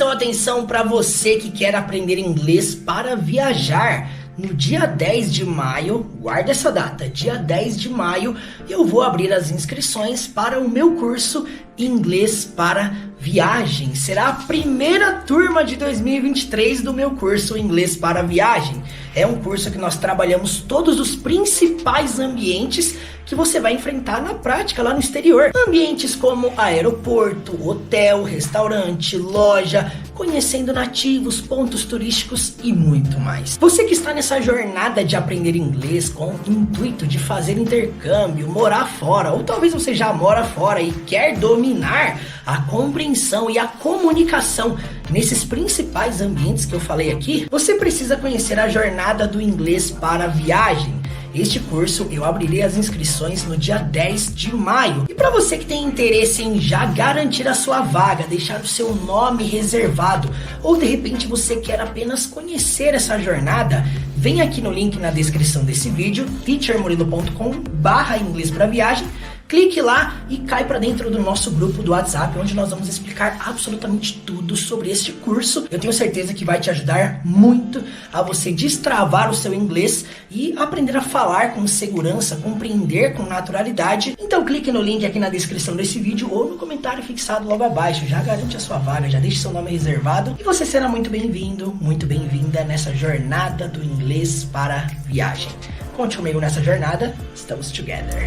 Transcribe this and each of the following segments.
atenção para você que quer aprender inglês para viajar. No dia 10 de maio, guarda essa data, dia 10 de maio, eu vou abrir as inscrições para o meu curso Inglês para Viagem. Será a primeira turma de 2023 do meu curso Inglês para Viagem. É um curso que nós trabalhamos todos os principais ambientes que você vai enfrentar na prática lá no exterior. Ambientes como aeroporto, hotel, restaurante, loja, conhecendo nativos, pontos turísticos e muito mais. Você que está nessa jornada de aprender inglês com o intuito de fazer intercâmbio, morar fora, ou talvez você já mora fora e quer dominar a compreensão e a comunicação nesses principais ambientes que eu falei aqui, você precisa conhecer a jornada do inglês para viagem. Este curso eu abrirei as inscrições no dia 10 de maio. E para você que tem interesse em já garantir a sua vaga, deixar o seu nome reservado, ou de repente você quer apenas conhecer essa jornada, vem aqui no link na descrição desse vídeo, teachermurilo.com/inglês para viagem. Clique lá e cai para dentro do nosso grupo do WhatsApp, onde nós vamos explicar absolutamente tudo sobre este curso. Eu tenho certeza que vai te ajudar muito a você destravar o seu inglês e aprender a falar com segurança, compreender com naturalidade. Então clique no link aqui na descrição desse vídeo ou no comentário fixado logo abaixo. Já garante a sua vaga, já deixe seu nome reservado e você será muito bem-vindo, muito bem-vinda nessa jornada do inglês para viagem. Conte comigo nessa jornada, estamos together.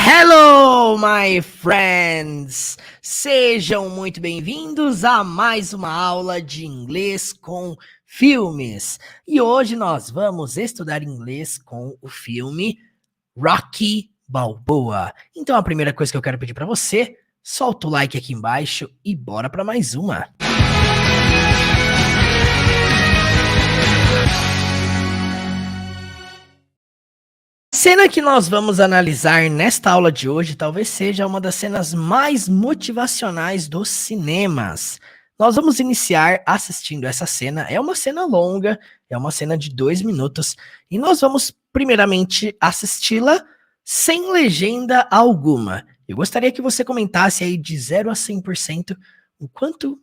Hello, my friends! Sejam muito bem-vindos a mais uma aula de inglês com filmes. E hoje nós vamos estudar inglês com o filme Rocky Balboa. Então a primeira coisa que eu quero pedir para você, solta o like aqui embaixo e bora para mais uma. A cena que nós vamos analisar nesta aula de hoje talvez seja uma das cenas mais motivacionais dos cinemas. Nós vamos iniciar assistindo essa cena. É uma cena longa, é uma cena de 2 minutos e nós vamos primeiramente assisti-la sem legenda alguma. Eu gostaria que você comentasse aí de 0 a 100% o quanto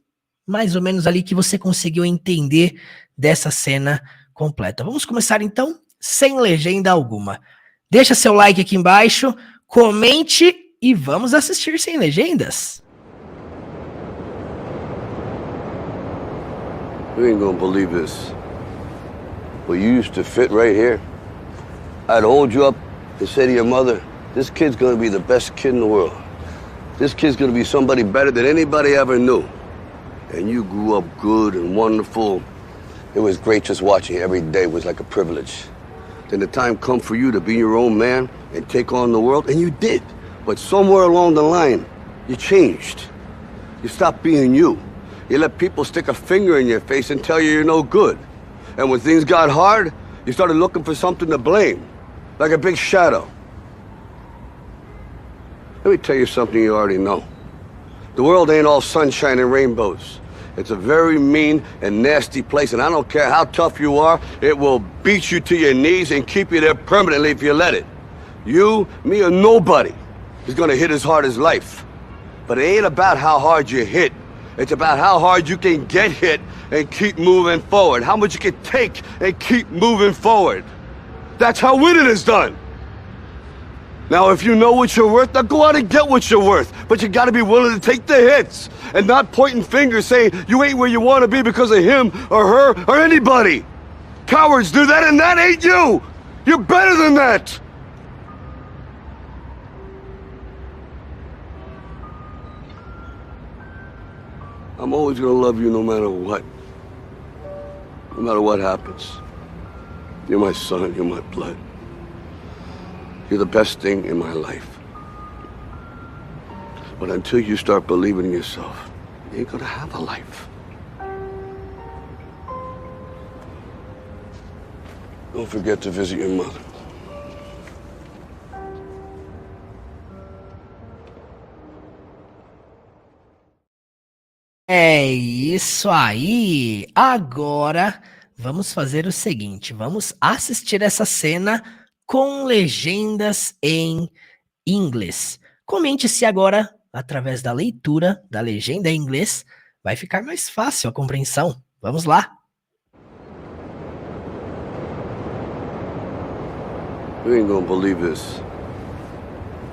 mais ou menos ali que você conseguiu entender dessa cena completa. Vamos começar então sem legenda alguma. Deixa seu like aqui embaixo, comente e vamos assistir sem legendas. You ain't gonna believe this, but you used to fit right here. I'd hold you up and say to your mother, this kid's gonna be the best kid in the world. This kid's gonna be somebody better than anybody ever knew. And you grew up good and wonderful. It was great just watching you. Every day was like a privilege. Then the time come for you to be your own man and take on the world, and you did. But somewhere along the line, you changed. You stopped being you. You let people stick a finger in your face and tell you you're no good. And when things got hard, you started looking for something to blame, like a big shadow. Let me tell you something you already know. The world ain't all sunshine and rainbows. It's a very mean and nasty place, and I don't care how tough you are, it will beat you to your knees and keep you there permanently if you let it. You, me, or nobody is gonna hit as hard as life. But it ain't about how hard you hit. It's about how hard you can get hit and keep moving forward. How much you can take and keep moving forward. That's how winning is done. Now, if you know what you're worth, now go out and get what you're worth. But you gotta be willing to take the hits and not pointing fingers saying you ain't where you want to be because of him or her or anybody. Cowards do that, and that ain't you. You're better than that. I'm always gonna love you no matter what. No matter what happens. You're my son, you're my blood. You're the best thing in my life. But until you start believing in yourself, you ain't gonna have a life. Don't forget to visit your mother. É isso aí! Agora vamos fazer o seguinte, vamos assistir essa cena com legendas em inglês. Comente se agora, através da leitura da legenda em inglês, vai ficar mais fácil a compreensão. Vamos lá! You ain't gonna believe this,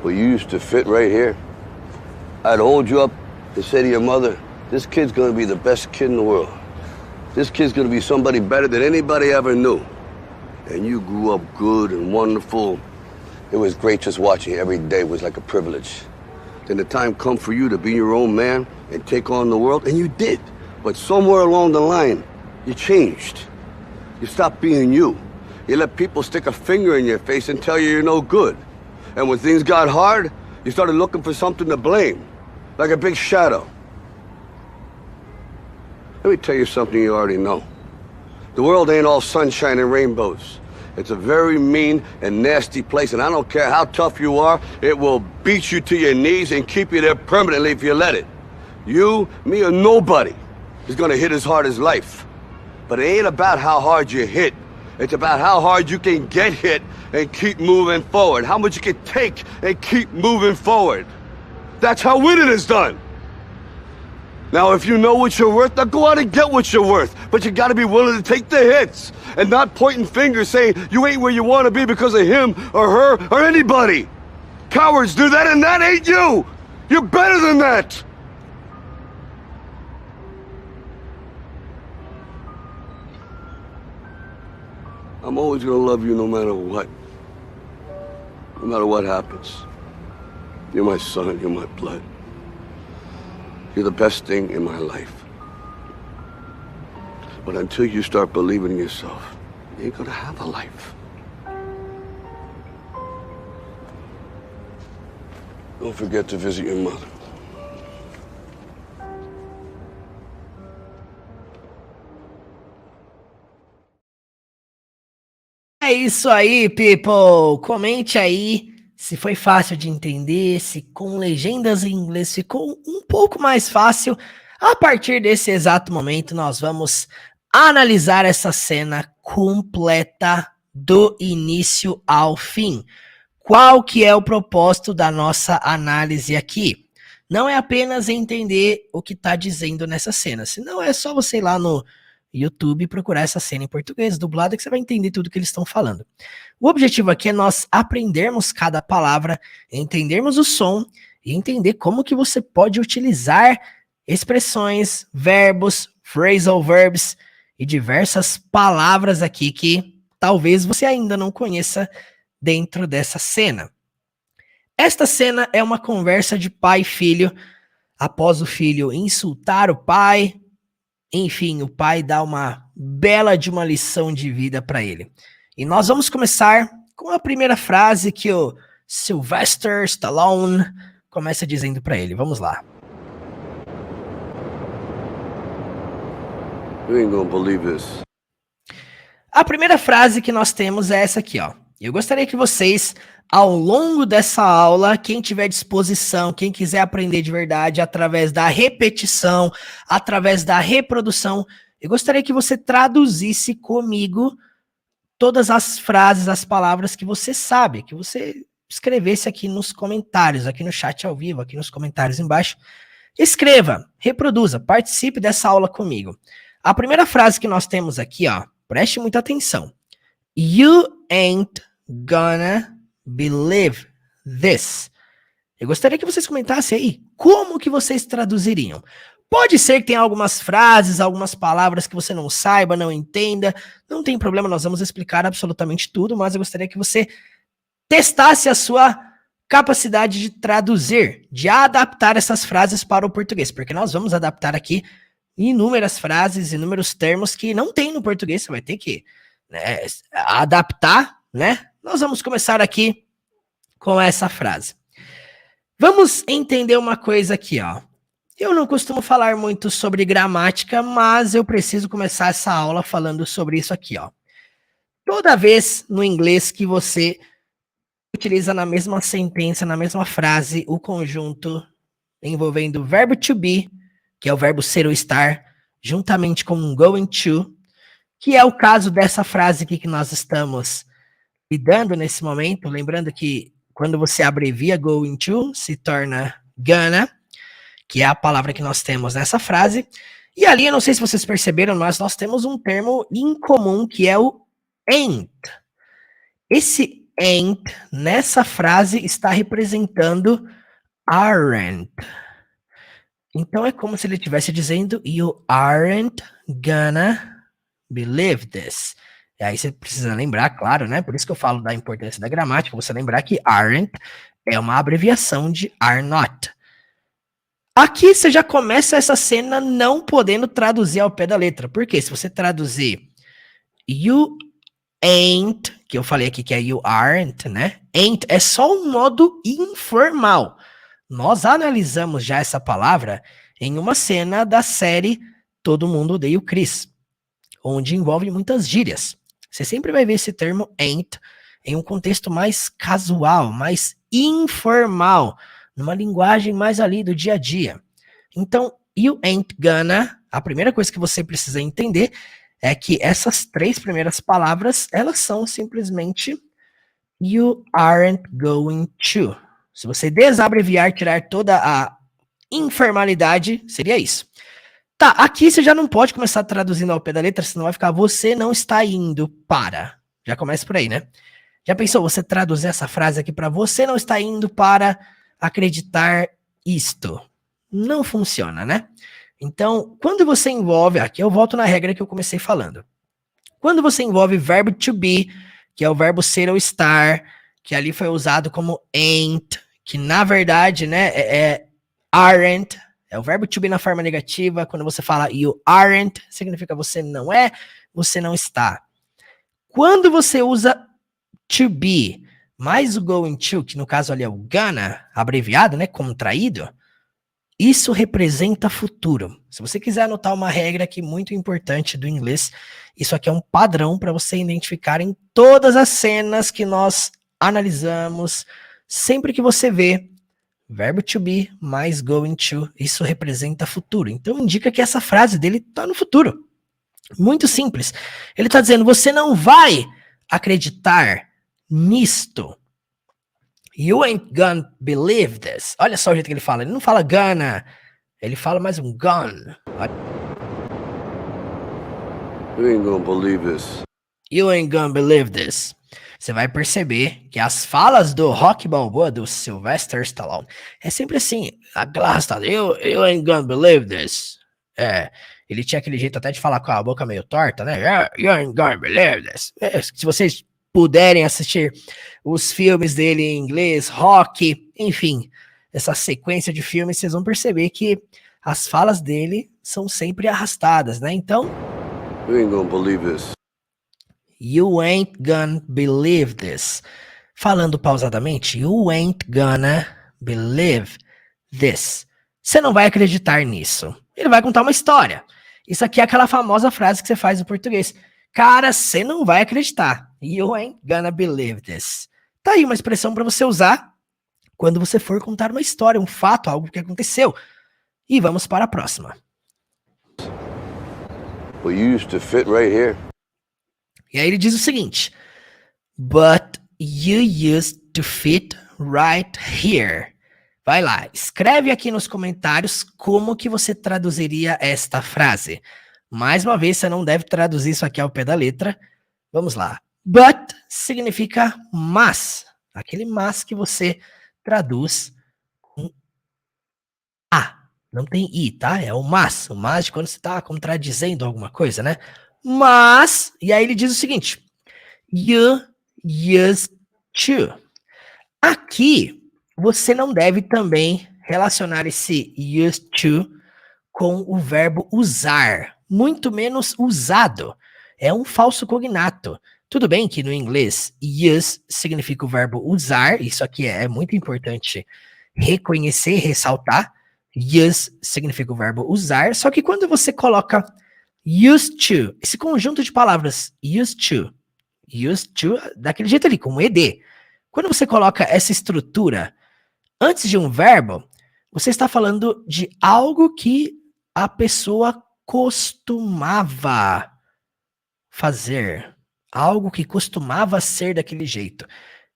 but you used to fit right here. I'd hold you up and say to your mother, this kid's gonna be the best kid in the world. This kid's gonna be somebody better than anybody ever knew. And you grew up good and wonderful. It was great just watching you every day. It was like a privilege. Then the time come for you to be your own man and take on the world, and you did. But somewhere along the line, you changed. You stopped being you. You let people stick a finger in your face and tell you you're no good. And when things got hard, you started looking for something to blame, like a big shadow. Let me tell you something you already know. The world ain't all sunshine and rainbows. It's a very mean and nasty place, and I don't care how tough you are, it will beat you to your knees and keep you there permanently if you let it. You, me, or nobody is gonna hit as hard as life. But it ain't about how hard you hit. It's about how hard you can get hit and keep moving forward. How much you can take and keep moving forward. That's how winning is done. Now, if you know what you're worth, now go out and get what you're worth. But you gotta be willing to take the hits and not pointing fingers saying you ain't where you wanna be because of him or her or anybody. Cowards do that, and that ain't you. You're better than that. I'm always gonna love you no matter what. No matter what happens. You're my son, you're my blood. You're the best thing in my life. But until you start believing in yourself, you ain't gonna have a life. Don't forget to visit your mother. É isso aí, people! Comente aí se foi fácil de entender, se com legendas em inglês ficou um pouco mais fácil. A partir desse exato momento, nós vamos analisar essa cena completa do início ao fim. Qual que é o propósito da nossa análise aqui? Não é apenas entender o que está dizendo nessa cena, senão é só você ir lá no YouTube e procurar essa cena em português dublada que você vai entender tudo que eles estão falando. O objetivo aqui é nós aprendermos cada palavra, entendermos o som e entender como que você pode utilizar expressões, verbos, phrasal verbs e diversas palavras aqui que talvez você ainda não conheça dentro dessa cena. Esta cena é uma conversa de pai e filho, após o filho insultar o pai. Enfim, o pai dá uma bela de uma lição de vida para ele. E nós vamos começar com a primeira frase que o Sylvester Stallone começa dizendo para ele. Vamos lá. You ain't gonna believe this. A primeira frase que nós temos é essa aqui, ó. Eu gostaria que vocês, ao longo dessa aula, quem tiver disposição, quem quiser aprender de verdade, através da repetição, através da reprodução, eu gostaria que você traduzisse comigo todas as frases, as palavras que você sabe, que você escrevesse aqui nos comentários, aqui no chat ao vivo, aqui nos comentários embaixo. Escreva, reproduza, participe dessa aula comigo. A primeira frase que nós temos aqui, ó, preste muita atenção. You ain't gonna believe this. Eu gostaria que vocês comentassem aí como que vocês traduziriam. Pode ser que tenha algumas frases, algumas palavras que você não saiba, não entenda. Não tem problema, nós vamos explicar absolutamente tudo, mas eu gostaria que você testasse a sua capacidade de traduzir, de adaptar essas frases para o português, porque nós vamos adaptar aqui inúmeras frases, inúmeros termos que não tem no português, você vai ter que adaptar, né? Nós vamos começar aqui com essa frase. Vamos entender uma coisa aqui, ó. Eu não costumo falar muito sobre gramática, mas eu preciso começar essa aula falando sobre isso aqui, ó. Toda vez no inglês que você utiliza na mesma sentença, na mesma frase, o conjunto envolvendo o verbo to be, que é o verbo ser ou estar, juntamente com going to, que é o caso dessa frase aqui que nós estamos lidando nesse momento. Lembrando que quando você abrevia going to, se torna gonna, que é a palavra que nós temos nessa frase. E ali, eu não sei se vocês perceberam, mas nós temos um termo incomum que é o ain't. Esse ain't, nessa frase, está representando aren't. Então é como se ele estivesse dizendo you aren't gonna believe this. E aí você precisa lembrar, claro, né? Por isso que eu falo da importância da gramática, você lembrar que aren't é uma abreviação de are not. Aqui você já começa essa cena não podendo traduzir ao pé da letra. Por quê? Se você traduzir you ain't, que eu falei aqui que é you aren't, né? Ain't é só um modo informal. Nós analisamos já essa palavra em uma cena da série Todo Mundo Odeia o Chris, onde envolve muitas gírias. Você sempre vai ver esse termo ain't em um contexto mais casual, mais informal, numa linguagem mais ali do dia a dia. Então, you ain't gonna, a primeira coisa que você precisa entender é que essas 3 primeiras palavras, elas são simplesmente you aren't going to. Se você desabreviar, tirar toda a informalidade, seria isso. Tá, aqui você já não pode começar traduzindo ao pé da letra, senão vai ficar você não está indo para. Já começa por aí, né? Já pensou você traduzir essa frase aqui para você não está indo para acreditar isto? Não funciona, né? Então, quando você envolve, aqui eu volto na regra que eu comecei falando. Quando você envolve verbo to be, que é o verbo ser ou estar, que ali foi usado como ain't, que na verdade, né, é aren't, é o verbo to be na forma negativa. Quando você fala you aren't, significa você não é, você não está. Quando você usa to be, mais o going to, que no caso ali é o gonna, abreviado, né, contraído, isso representa futuro. Se você quiser anotar uma regra aqui muito importante do inglês, isso aqui é um padrão para você identificar em todas as cenas que nós analisamos. Sempre que você vê verbo to be mais going to, isso representa futuro. Então indica que essa frase dele está no futuro. Muito simples. Ele está dizendo, você não vai acreditar nisto. You ain't gonna believe this. Olha só o jeito que ele fala. Ele não fala gonna, ele fala mais um gone. You ain't gonna believe this. You ain't gonna believe this. Você vai perceber que as falas do Rocky Balboa, do Sylvester Stallone, é sempre assim, a glass, you ain't gonna believe this. É, ele tinha aquele jeito até de falar com a boca meio torta, né? You ain't gonna believe this. Se vocês puderem assistir os filmes dele em inglês, Rocky, enfim, essa sequência de filmes, vocês vão perceber que as falas dele são sempre arrastadas, né? Então, You ain't gonna believe this. you ain't gonna believe this. Falando pausadamente, you ain't gonna believe this. Você não vai acreditar nisso. Ele vai contar uma história. Isso aqui é aquela famosa frase que você faz no português. Cara, você não vai acreditar. You ain't gonna believe this. Tá aí uma expressão para você usar quando você for contar uma história, um fato, algo que aconteceu. E vamos para a próxima. Well, you used to fit right here. E aí ele diz o seguinte: But you used to fit right here. Vai lá, escreve aqui nos comentários como que você traduziria esta frase. Mais uma vez, você não deve traduzir isso aqui ao pé da letra. Vamos lá. But significa mas. Aquele mas que você traduz com a. Não tem i, tá? É o mas. O mas de quando você está contradizendo alguma coisa, né? Mas, e aí ele diz o seguinte. You used to. Aqui, você não deve também relacionar esse used to com o verbo usar. Muito menos usado. É um falso cognato. Tudo bem que no inglês use significa o verbo usar. Isso aqui é muito importante reconhecer, ressaltar. Use significa o verbo usar. Só que quando você coloca used to, esse conjunto de palavras used to, daquele jeito ali, com ed. Quando você coloca essa estrutura antes de um verbo, você está falando de algo que a pessoa costumava fazer. Algo que costumava ser daquele jeito.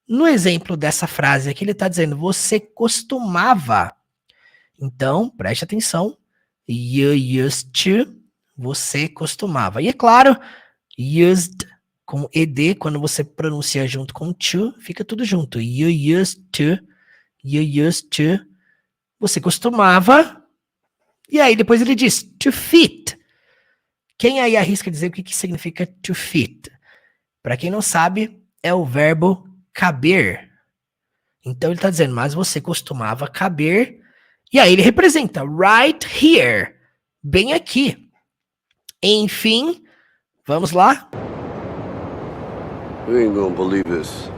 No exemplo dessa frase aqui, ele está dizendo, você costumava. Então, preste atenção. You used to, você costumava. E é claro, used com ed, quando você pronuncia junto com to, fica tudo junto. You used to, você costumava. E aí depois ele diz, to fit. Quem aí arrisca dizer o que significa to fit? Para quem não sabe, é o verbo caber. Então ele está dizendo, mas você costumava caber. E aí ele representa right here, bem aqui. Enfim, vamos lá? You ain't gonna believe this.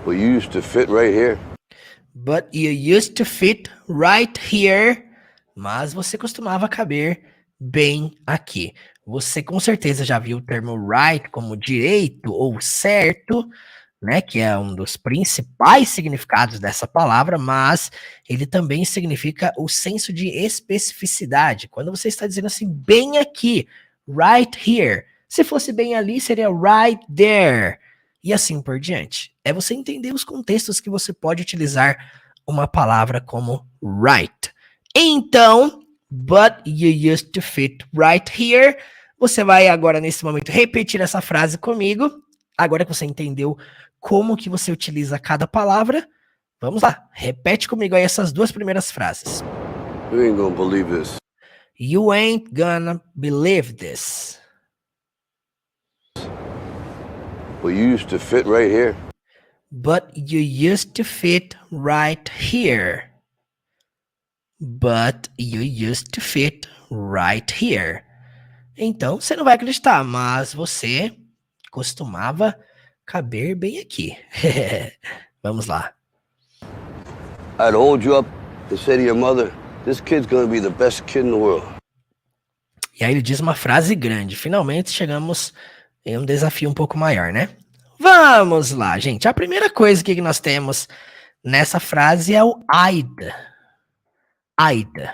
But you used to fit right here. But you used to fit right here. Mas você costumava caber bem aqui. Você com certeza já viu o termo right como direito ou certo, né? Que é um dos principais significados dessa palavra, mas ele também significa o senso de especificidade. Quando você está dizendo assim, bem aqui, right here. Se fosse bem ali, seria right there. E assim por diante. É você entender os contextos que você pode utilizar uma palavra como right. Então, but you used to fit right here. Você vai agora, nesse momento, repetir essa frase comigo. Agora que você entendeu como que você utiliza cada palavra, vamos lá. Repete comigo aí essas duas primeiras frases. You ain't gonna believe this. You ain't gonna believe this. But you used to fit right here. But you used to fit right here. But you used to fit right here. Então, você não vai acreditar, mas você costumava caber bem aqui. Vamos lá. I'd hold you up and say to your mother, this kid's gonna be the best kid in the world. E aí ele diz uma frase grande. Finalmente chegamos em um desafio um pouco maior, né? Vamos lá, gente. A primeira coisa que nós temos nessa frase é o I'd. I'd.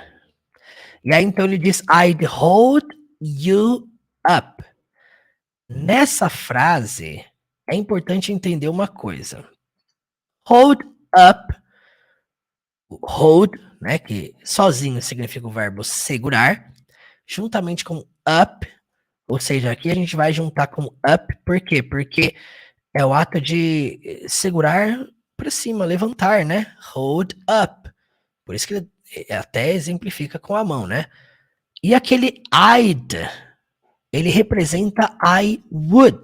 E aí então ele diz I'd hold you up. Nessa frase é importante entender uma coisa. Hold up. Hold, né, que sozinho significa o verbo segurar, juntamente com up, ou seja, aqui a gente vai juntar com up, por quê? Porque é o ato de segurar para cima, levantar, né? Hold up. Por isso que ele até exemplifica com a mão, né? E aquele I'd, ele representa I would.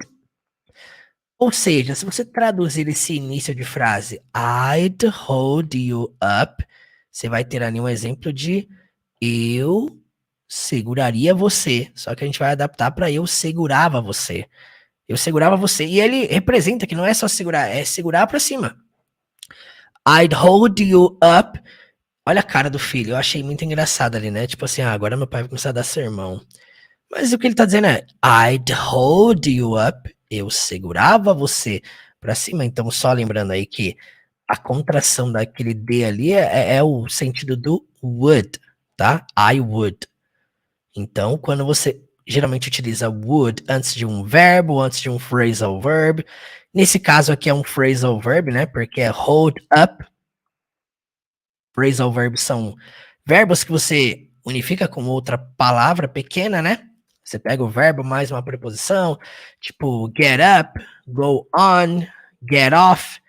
Ou seja, se você traduzir esse início de frase I'd hold you up, você vai ter ali um exemplo de eu seguraria você. Só que a gente vai adaptar para eu segurava você. Eu segurava você. E ele representa que não é só segurar, é segurar para cima. I'd hold you up. Olha a cara do filho, eu achei muito engraçado ali, né? Tipo assim, agora meu pai vai começar a dar sermão. Mas o que ele tá dizendo é, I'd hold you up, eu segurava você pra cima. Então, só lembrando aí que a contração daquele D ali é o sentido do would, tá? I would. Então, quando você geralmente utiliza would antes de um verbo, antes de um phrasal verb, nesse caso aqui é um phrasal verb, né? Porque é hold up. Phrasal verbs são verbos que você unifica com outra palavra pequena, né? Você pega o verbo mais uma preposição, tipo get up, go on, get off,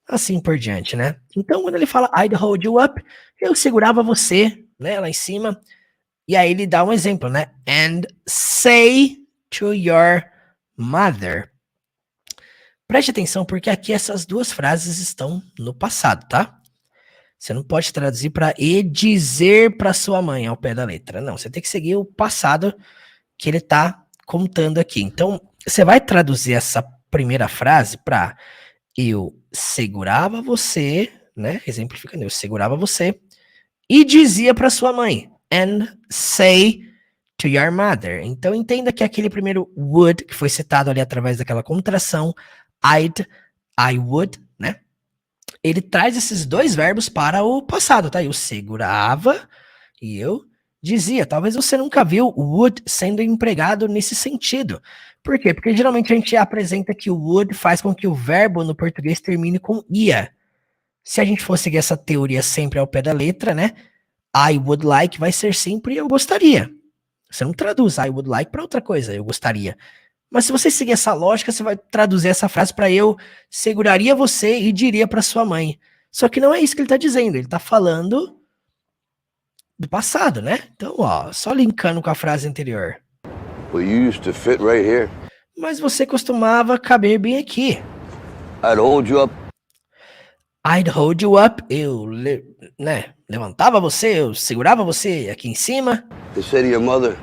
assim por diante, né? Então, quando ele fala I'd hold you up, eu segurava você, né, lá em cima. E aí ele dá um exemplo, né? And say to your mother. Preste atenção, porque aqui essas duas frases estão no passado, tá? Você não pode traduzir para e dizer para sua mãe ao pé da letra. Não, você tem que seguir o passado que ele está contando aqui. Então, você vai traduzir essa primeira frase para eu segurava você, né? Exemplificando, eu segurava você e dizia para sua mãe. And say to your mother. Então, entenda que aquele primeiro would, que foi citado ali através daquela contração, I would, né? Ele traz esses dois verbos para o passado, tá? Eu segurava e eu dizia. Talvez você nunca viu o would sendo empregado nesse sentido. Por quê? Porque geralmente a gente apresenta que o would faz com que o verbo no português termine com ia. Se a gente for seguir essa teoria sempre ao pé da letra, né? I would like vai ser sempre eu gostaria. Você não traduz I would like para outra coisa, eu gostaria. Mas se você seguir essa lógica, você vai traduzir essa frase para eu seguraria você e diria para sua mãe. Só que não é isso que ele está dizendo, ele está falando do passado, né? Então, ó, só linkando com a frase anterior. Well, you used to fit right here. Mas você costumava caber bem aqui. I'd hold you up. I'd hold you up. Eu, levantava você, eu segurava você aqui em cima. And say to your mother.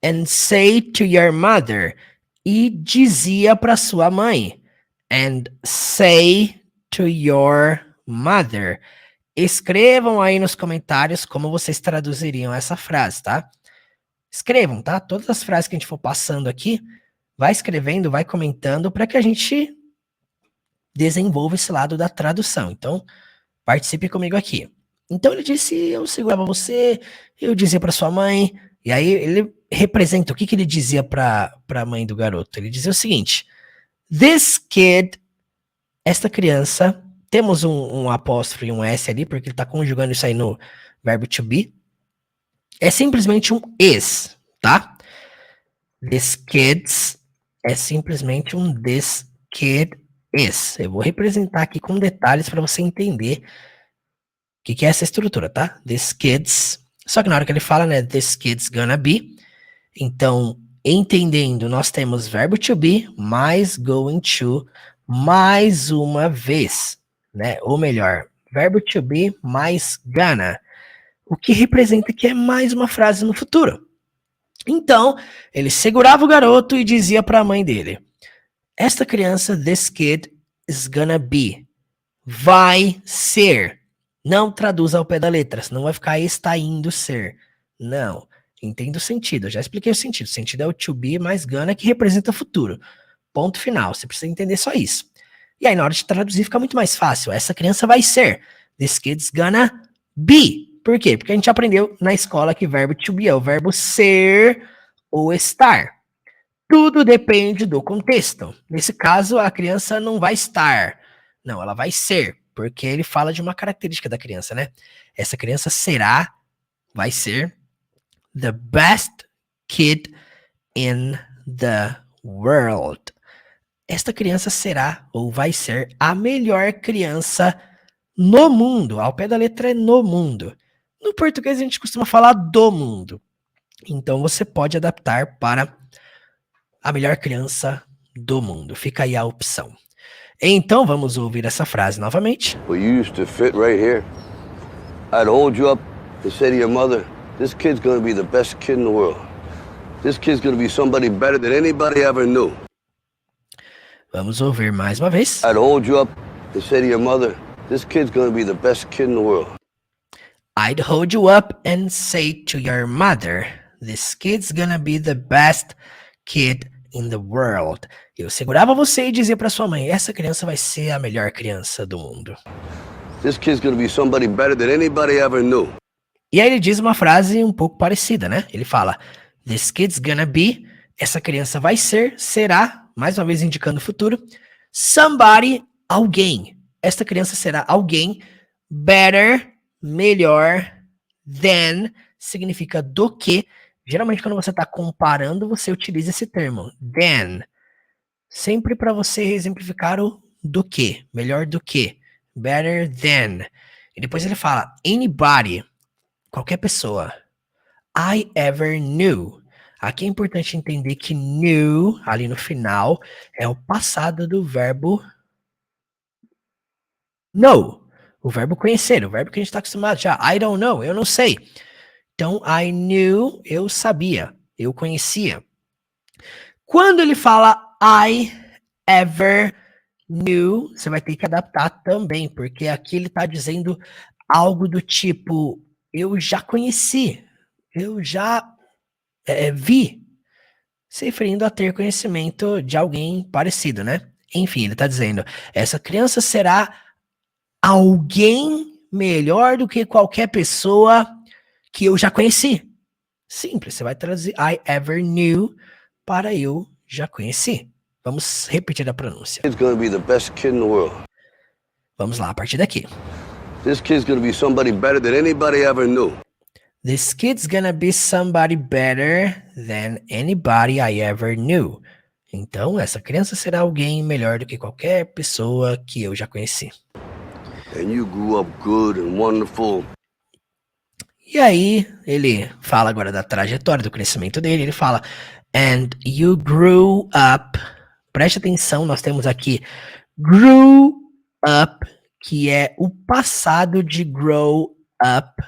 And say to your mother. E dizia para sua mãe. And say to your mother. Escrevam aí nos comentários como vocês traduziriam essa frase, tá? Escrevam, tá? Todas as frases que a gente for passando aqui, vai escrevendo, vai comentando para que a gente desenvolva esse lado da tradução. Então, participe comigo aqui. Então ele disse, eu segurava você, eu dizia para sua mãe, e aí ele representa, o que ele dizia para a mãe do garoto? Ele dizia o seguinte, this kid, esta criança, temos um apóstrofo e um S ali, porque ele está conjugando isso aí no verbo to be, é simplesmente um is, tá? This kids é simplesmente um this kid is. Eu vou representar aqui com detalhes para você entender o que é essa estrutura, tá? This kids. Só que na hora que ele fala, né? This kid's gonna be. Então, entendendo, nós temos verbo to be mais going to mais uma vez, né? Ou melhor, verbo to be mais gonna. O que representa que é mais uma frase no futuro. Então, ele segurava o garoto e dizia para a mãe dele, esta criança, this kid, is gonna be. Vai ser. Não traduza ao pé da letra, senão vai ficar está indo ser. Não. Entenda o sentido. Eu já expliquei o sentido. O sentido é o to be mais gonna, que representa futuro. Ponto final. Você precisa entender só isso. E aí, na hora de traduzir, fica muito mais fácil. Essa criança vai ser. This kid's gonna be. Por quê? Porque a gente aprendeu na escola que verbo to be é o verbo ser ou estar. Tudo depende do contexto. Nesse caso, a criança não vai estar. Não, ela vai ser. Porque ele fala de uma característica da criança, né? Essa criança será, vai ser, the best kid in the world. Esta criança será, ou vai ser, a melhor criança no mundo. Ao pé da letra é no mundo. No português a gente costuma falar do mundo. Então você pode adaptar para a melhor criança do mundo. Fica aí a opção. Então vamos ouvir essa frase novamente. Well, you used to fit right here. I'd hold you up and say to your mother, this kid's gonna be the best kid in the world. This kid's gonna be somebody better than anybody ever knew. Vamos ouvir mais uma vez. I'd hold you up and say to your mother, this kid's gonna be the best kid in the world. I'd hold you up and say to your mother, this kid's gonna be the best kid in the world. Eu segurava você e dizia para sua mãe, essa criança vai ser a melhor criança do mundo. This kid's gonna be somebody better than anybody ever knew. E aí ele diz uma frase um pouco parecida, né? Ele fala, this kid's gonna be, essa criança vai ser, será, mais uma vez indicando o futuro, somebody, alguém. Esta criança será alguém better, melhor, than, significa do que. Geralmente quando você está comparando, você utiliza esse termo, than. Sempre para você exemplificar o do que, melhor do que, better than. E depois ele fala, anybody, qualquer pessoa, I ever knew. Aqui é importante entender que knew, ali no final, é o passado do verbo know. O verbo conhecer, o verbo que a gente está acostumado já. I don't know, eu não sei. Então, I knew, eu sabia, eu conhecia. Quando ele fala I ever knew, você vai ter que adaptar também, porque aqui ele está dizendo algo do tipo, eu já conheci, eu já vi, se referindo a ter conhecimento de alguém parecido, né? Enfim, ele está dizendo, essa criança será alguém melhor do que qualquer pessoa que eu já conheci. Simples, você vai traduzir I ever knew para eu já conheci. Vamos repetir a pronúncia. Kid's gonna be the best kid in the world. Vamos lá, a partir daqui. This kid's gonna be somebody better than anybody ever knew. This kid's gonna be somebody better than anybody I ever knew. Então, essa criança será alguém melhor do que qualquer pessoa que eu já conheci. And you grew up good and wonderful. E aí, ele fala agora da trajetória, do crescimento dele. Ele fala, and you grew up. Preste atenção, nós temos aqui grew up, que é o passado de grow up.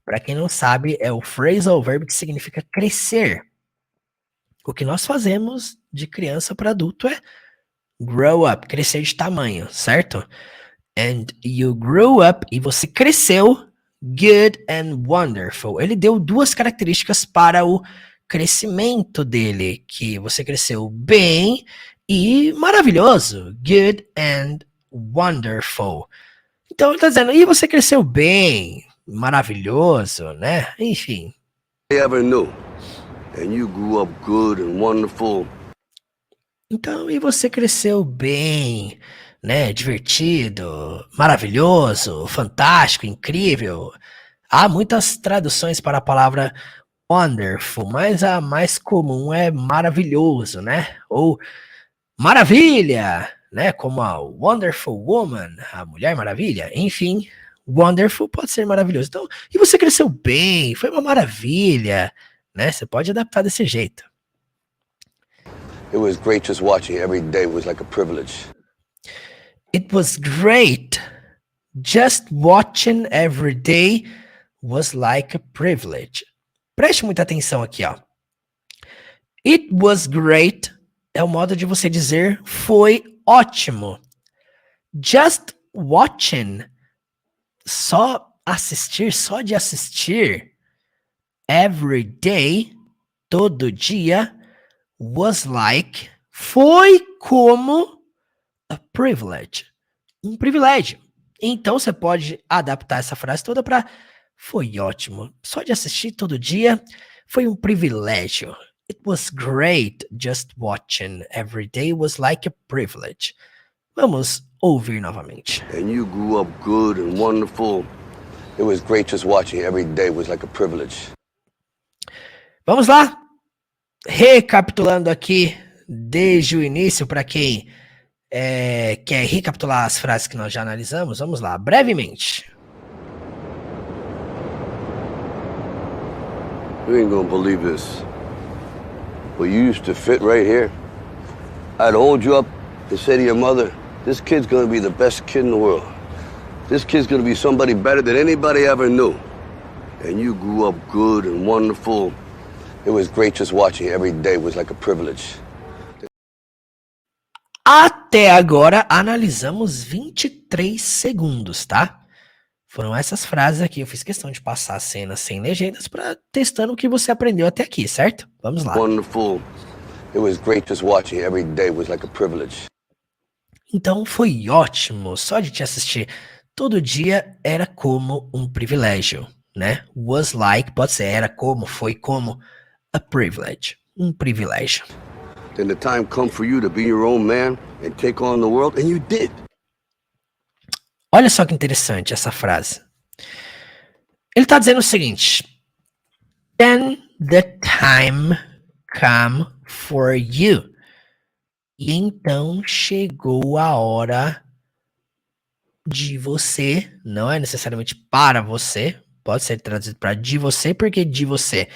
Para quem não sabe, é o phrasal verb que significa crescer. O que nós fazemos de criança para adulto é grow up, crescer de tamanho, certo? And you grew up, e você cresceu good and wonderful. Ele deu duas características para o crescimento dele, que você cresceu bem e maravilhoso, good and wonderful. Então ele está dizendo, e você cresceu bem, maravilhoso, né? Enfim. I ever knew. And you grew up good and wonderful. Então, e você cresceu bem, né? Divertido, maravilhoso, fantástico, incrível. Há muitas traduções para a palavra wonderful, mas a mais comum é maravilhoso, né? Ou maravilha, né? Como a Wonderful Woman, a Mulher Maravilha. Enfim, wonderful pode ser maravilhoso. Então, e você cresceu bem, foi uma maravilha, né? Você pode adaptar desse jeito. It was great just watching every day was like a privilege. It was great. Just watching every day was like a privilege. Preste muita atenção aqui, ó. It was great é o modo de você dizer foi ótimo. Just watching, só assistir, só de assistir, every day, todo dia, was like, foi como a privilege, um privilégio. Então você pode adaptar essa frase toda para foi ótimo. Só de assistir todo dia foi um privilégio. It was great just watching every day was like a privilege. Vamos ouvir novamente. And you grew up good and wonderful. It was great just watching every day was like a privilege. Vamos lá? Recapitulando aqui desde o início para quem quer recapitular as frases que nós já analisamos. Vamos lá, brevemente. You ain't gonna believe this. But you used to fit right here. I'd hold you up and say to your mother, this kid's gonna be the best kid in the world. This kid's gonna be somebody better than anybody ever knew. And you grew up good and wonderful. It was great just watching every day was like a privilege. Até agora analisamos 23 segundos, tá? Foram essas frases aqui. Eu fiz questão de passar a cena sem legendas para testando o que você aprendeu até aqui, certo? Vamos lá. Wonderful. It was great just watching every day was like a privilege. Então foi ótimo. Só de te assistir todo dia era como um privilégio, né? Was like pode ser era como, foi como a privilege, um privilégio. Then the time come for you to be your own man and take on the world, and you did. Olha só que interessante essa frase. Ele está dizendo o seguinte: Then the time come for you. E então chegou a hora de você, não é necessariamente para você, pode ser traduzido para de você, porque de você,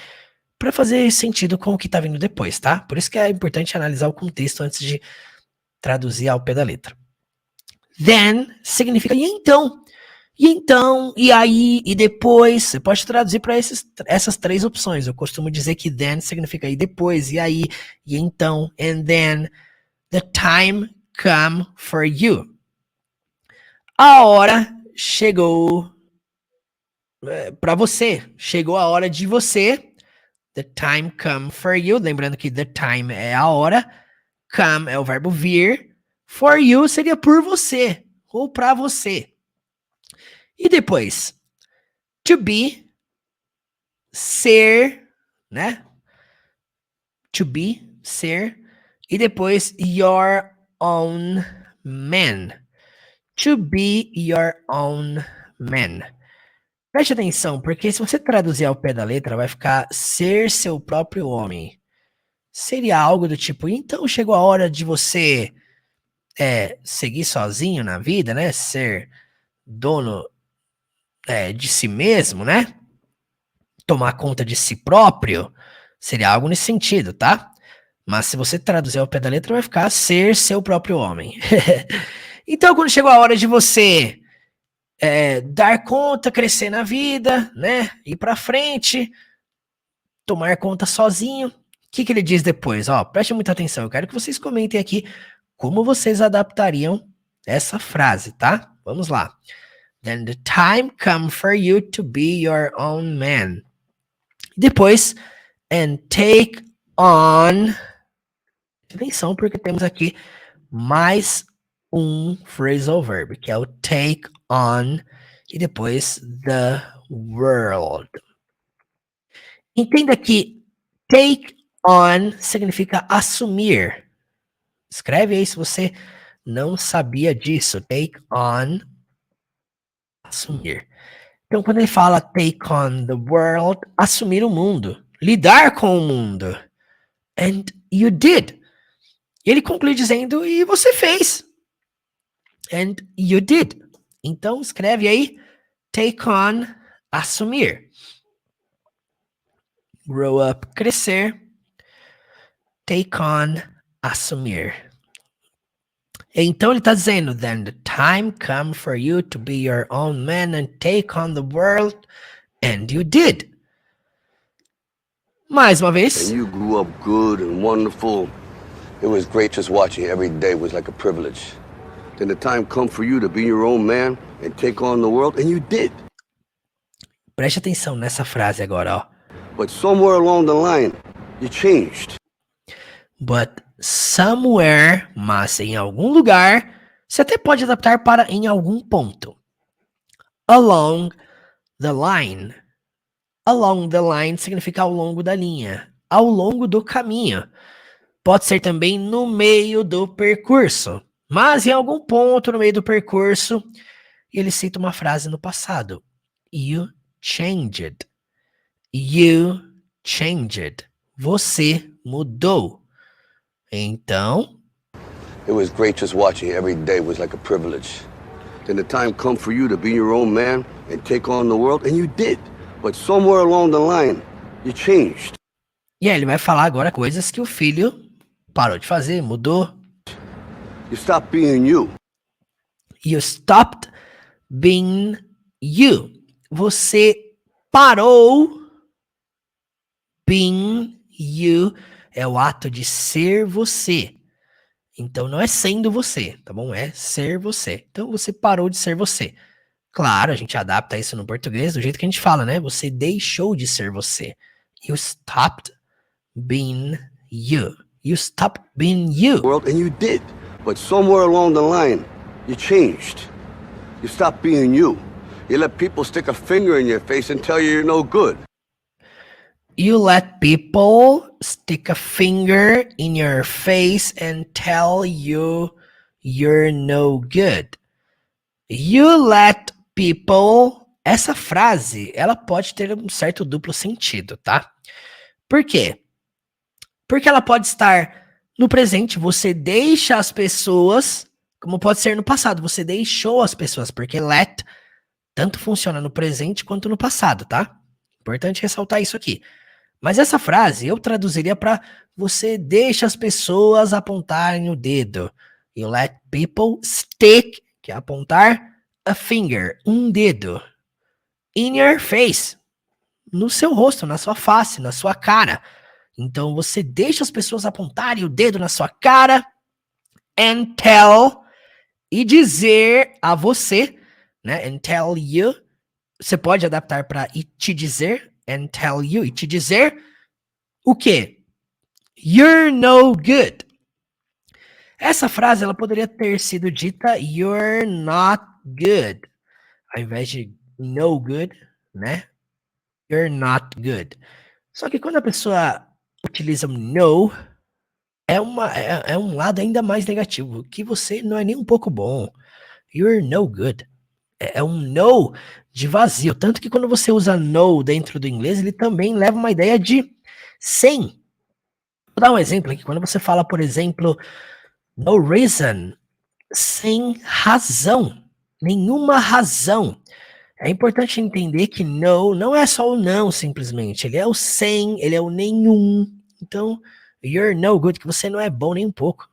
para fazer sentido com o que está vindo depois, tá? Por isso que é importante analisar o contexto antes de traduzir ao pé da letra. Then significa e então, e aí, e depois. Você pode traduzir para essas três opções. Eu costumo dizer que then significa e depois, e aí, e então, and then the time come for you. A hora chegou para você. Chegou a hora de você. The time come for you. Lembrando que the time é a hora. Come é o verbo vir. For you seria por você. Ou para você. E depois? To be. Ser. né? To be, ser. E depois your own man. To be your own man. Preste atenção, porque se você traduzir ao pé da letra, vai ficar ser seu próprio homem. Seria algo do tipo, então chegou a hora de você seguir sozinho na vida, né? Ser dono de si mesmo, né? Tomar conta de si próprio. Seria algo nesse sentido, tá? Mas se você traduzir ao pé da letra, vai ficar ser seu próprio homem. Então, quando chegou a hora de você dar conta, crescer na vida, né? Ir pra frente, tomar conta sozinho. O que ele diz depois? Ó, preste muita atenção. Eu quero que vocês comentem aqui como vocês adaptariam essa frase, tá? Vamos lá. Then the time come for you to be your own man. Depois, and take on. Atenção, porque temos aqui mais um phrasal verb, que é o take on, e depois the world. Entenda que take on significa assumir. Escreve aí se você não sabia disso. Take on, assumir. Então, quando ele fala take on the world, assumir o mundo, lidar com o mundo. And you did. E ele conclui dizendo, e você fez. And you did. Então, escreve aí, take on, assumir. Grow up, crescer. Take on, assumir. Então, ele está dizendo, then the time come for you to be your own man and take on the world, and you did. Mais uma vez. And you grew up good and wonderful. It was great just watching you every day. It was like a privilege. Then the time come for you to be your own man and take on the world, and you did. Preste atenção nessa frase agora, ó. But somewhere along the line, you changed. But somewhere, mas em algum lugar, você até pode adaptar para em algum ponto. Along the line. Along the line significa ao longo da linha, ao longo do caminho. Pode ser também no meio do percurso. Mas em algum ponto no meio do percurso, ele cita uma frase no passado. You changed. You changed. Você mudou. Então, It was great just watching you every day. It was like a privilege. Then the time come for you to be your own man and take on the world, and you did. But somewhere along the line, you changed. E aí ele vai falar agora coisas que o filho parou de fazer, mudou. You stopped being you. You stopped being you. Você parou. Being you é o ato de ser você. Então não é sendo você, tá bom? É ser você. Então você parou de ser você. Claro, a gente adapta isso no português do jeito que a gente fala, né? Você deixou de ser você. You stopped being you. You stopped being you. World, and you did. But somewhere along the line, you changed. You stopped being you. You let people stick a finger in your face and tell you you're no good. You let people stick a finger in your face and tell you you're no good. You let people... Essa frase, ela pode ter um certo duplo sentido, tá? Por quê? Porque ela pode estar no presente, você deixa as pessoas, como pode ser no passado, você deixou as pessoas, porque let tanto funciona no presente quanto no passado, tá? Importante ressaltar isso aqui. Mas essa frase eu traduziria para você deixa as pessoas apontarem o dedo. You let people stick, que é apontar, a finger, um dedo, in your face, no seu rosto, na sua face, na sua cara. Então você deixa as pessoas apontarem o dedo na sua cara and tell, e dizer a você, né? And tell you, você pode adaptar para e te dizer, and tell you, e te dizer o quê? You're no good. Essa frase ela poderia ter sido dita you're not good, ao invés de no good, né? You're not good. Só que quando a pessoa utiliza um no, é um lado ainda mais negativo, que você não é nem um pouco bom. You're no good. É um no de vazio. Tanto que quando você usa no dentro do inglês, ele também leva uma ideia de sem. Vou dar um exemplo aqui. Quando você fala, por exemplo, no reason, sem razão, nenhuma razão. É importante entender que no não é só o não, simplesmente. Ele é o sem, ele é o nenhum. Então, you're no good, que você não é bom nem um pouco.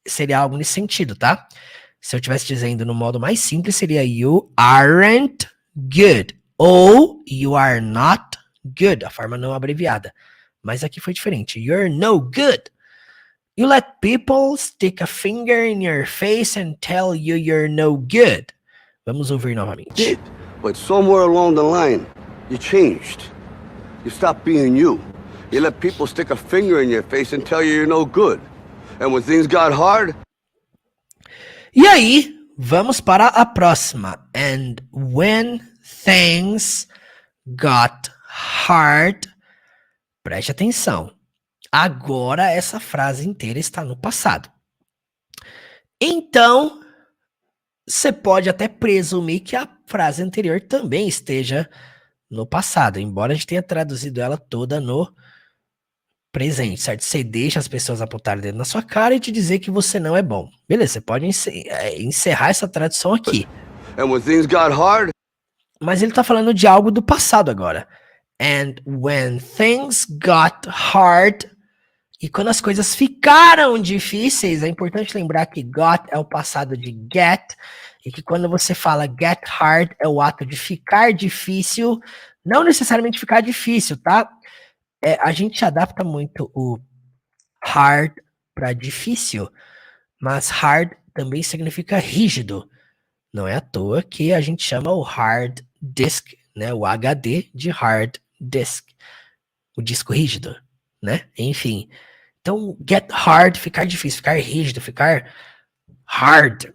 Seria algo nesse sentido, tá? Se eu estivesse dizendo no modo mais simples, seria you aren't good. Ou you are not good, a forma não abreviada. Mas aqui foi diferente. You're no good. You let people stick a finger in your face and tell you you're no good. Vamos ouvir novamente. Did, but somewhere along the line, you changed. You stopped being you. You let people stick a finger in your face and tell you you're no good. And when things got hard... E aí, vamos para a próxima. And when things got hard... Preste atenção. Agora essa frase inteira está no passado. Então, você pode até presumir que a frase anterior também esteja no passado, embora a gente tenha traduzido ela toda no presente, certo? Você deixa as pessoas apontarem dentro na sua cara e te dizer que você não é bom. Beleza, você pode encerrar essa tradução aqui. And when things got hard... Mas ele tá falando de algo do passado agora. And when things got hard... E quando as coisas ficaram difíceis, é importante lembrar que got é o passado de get, e que quando você fala get hard, é o ato de ficar difícil, não necessariamente ficar difícil, tá? A gente adapta muito o hard para difícil, mas hard também significa rígido. Não é à toa que a gente chama o hard disk, né? O HD de hard disk, o disco rígido, né? Enfim. Então, get hard, ficar difícil, ficar rígido, ficar hard.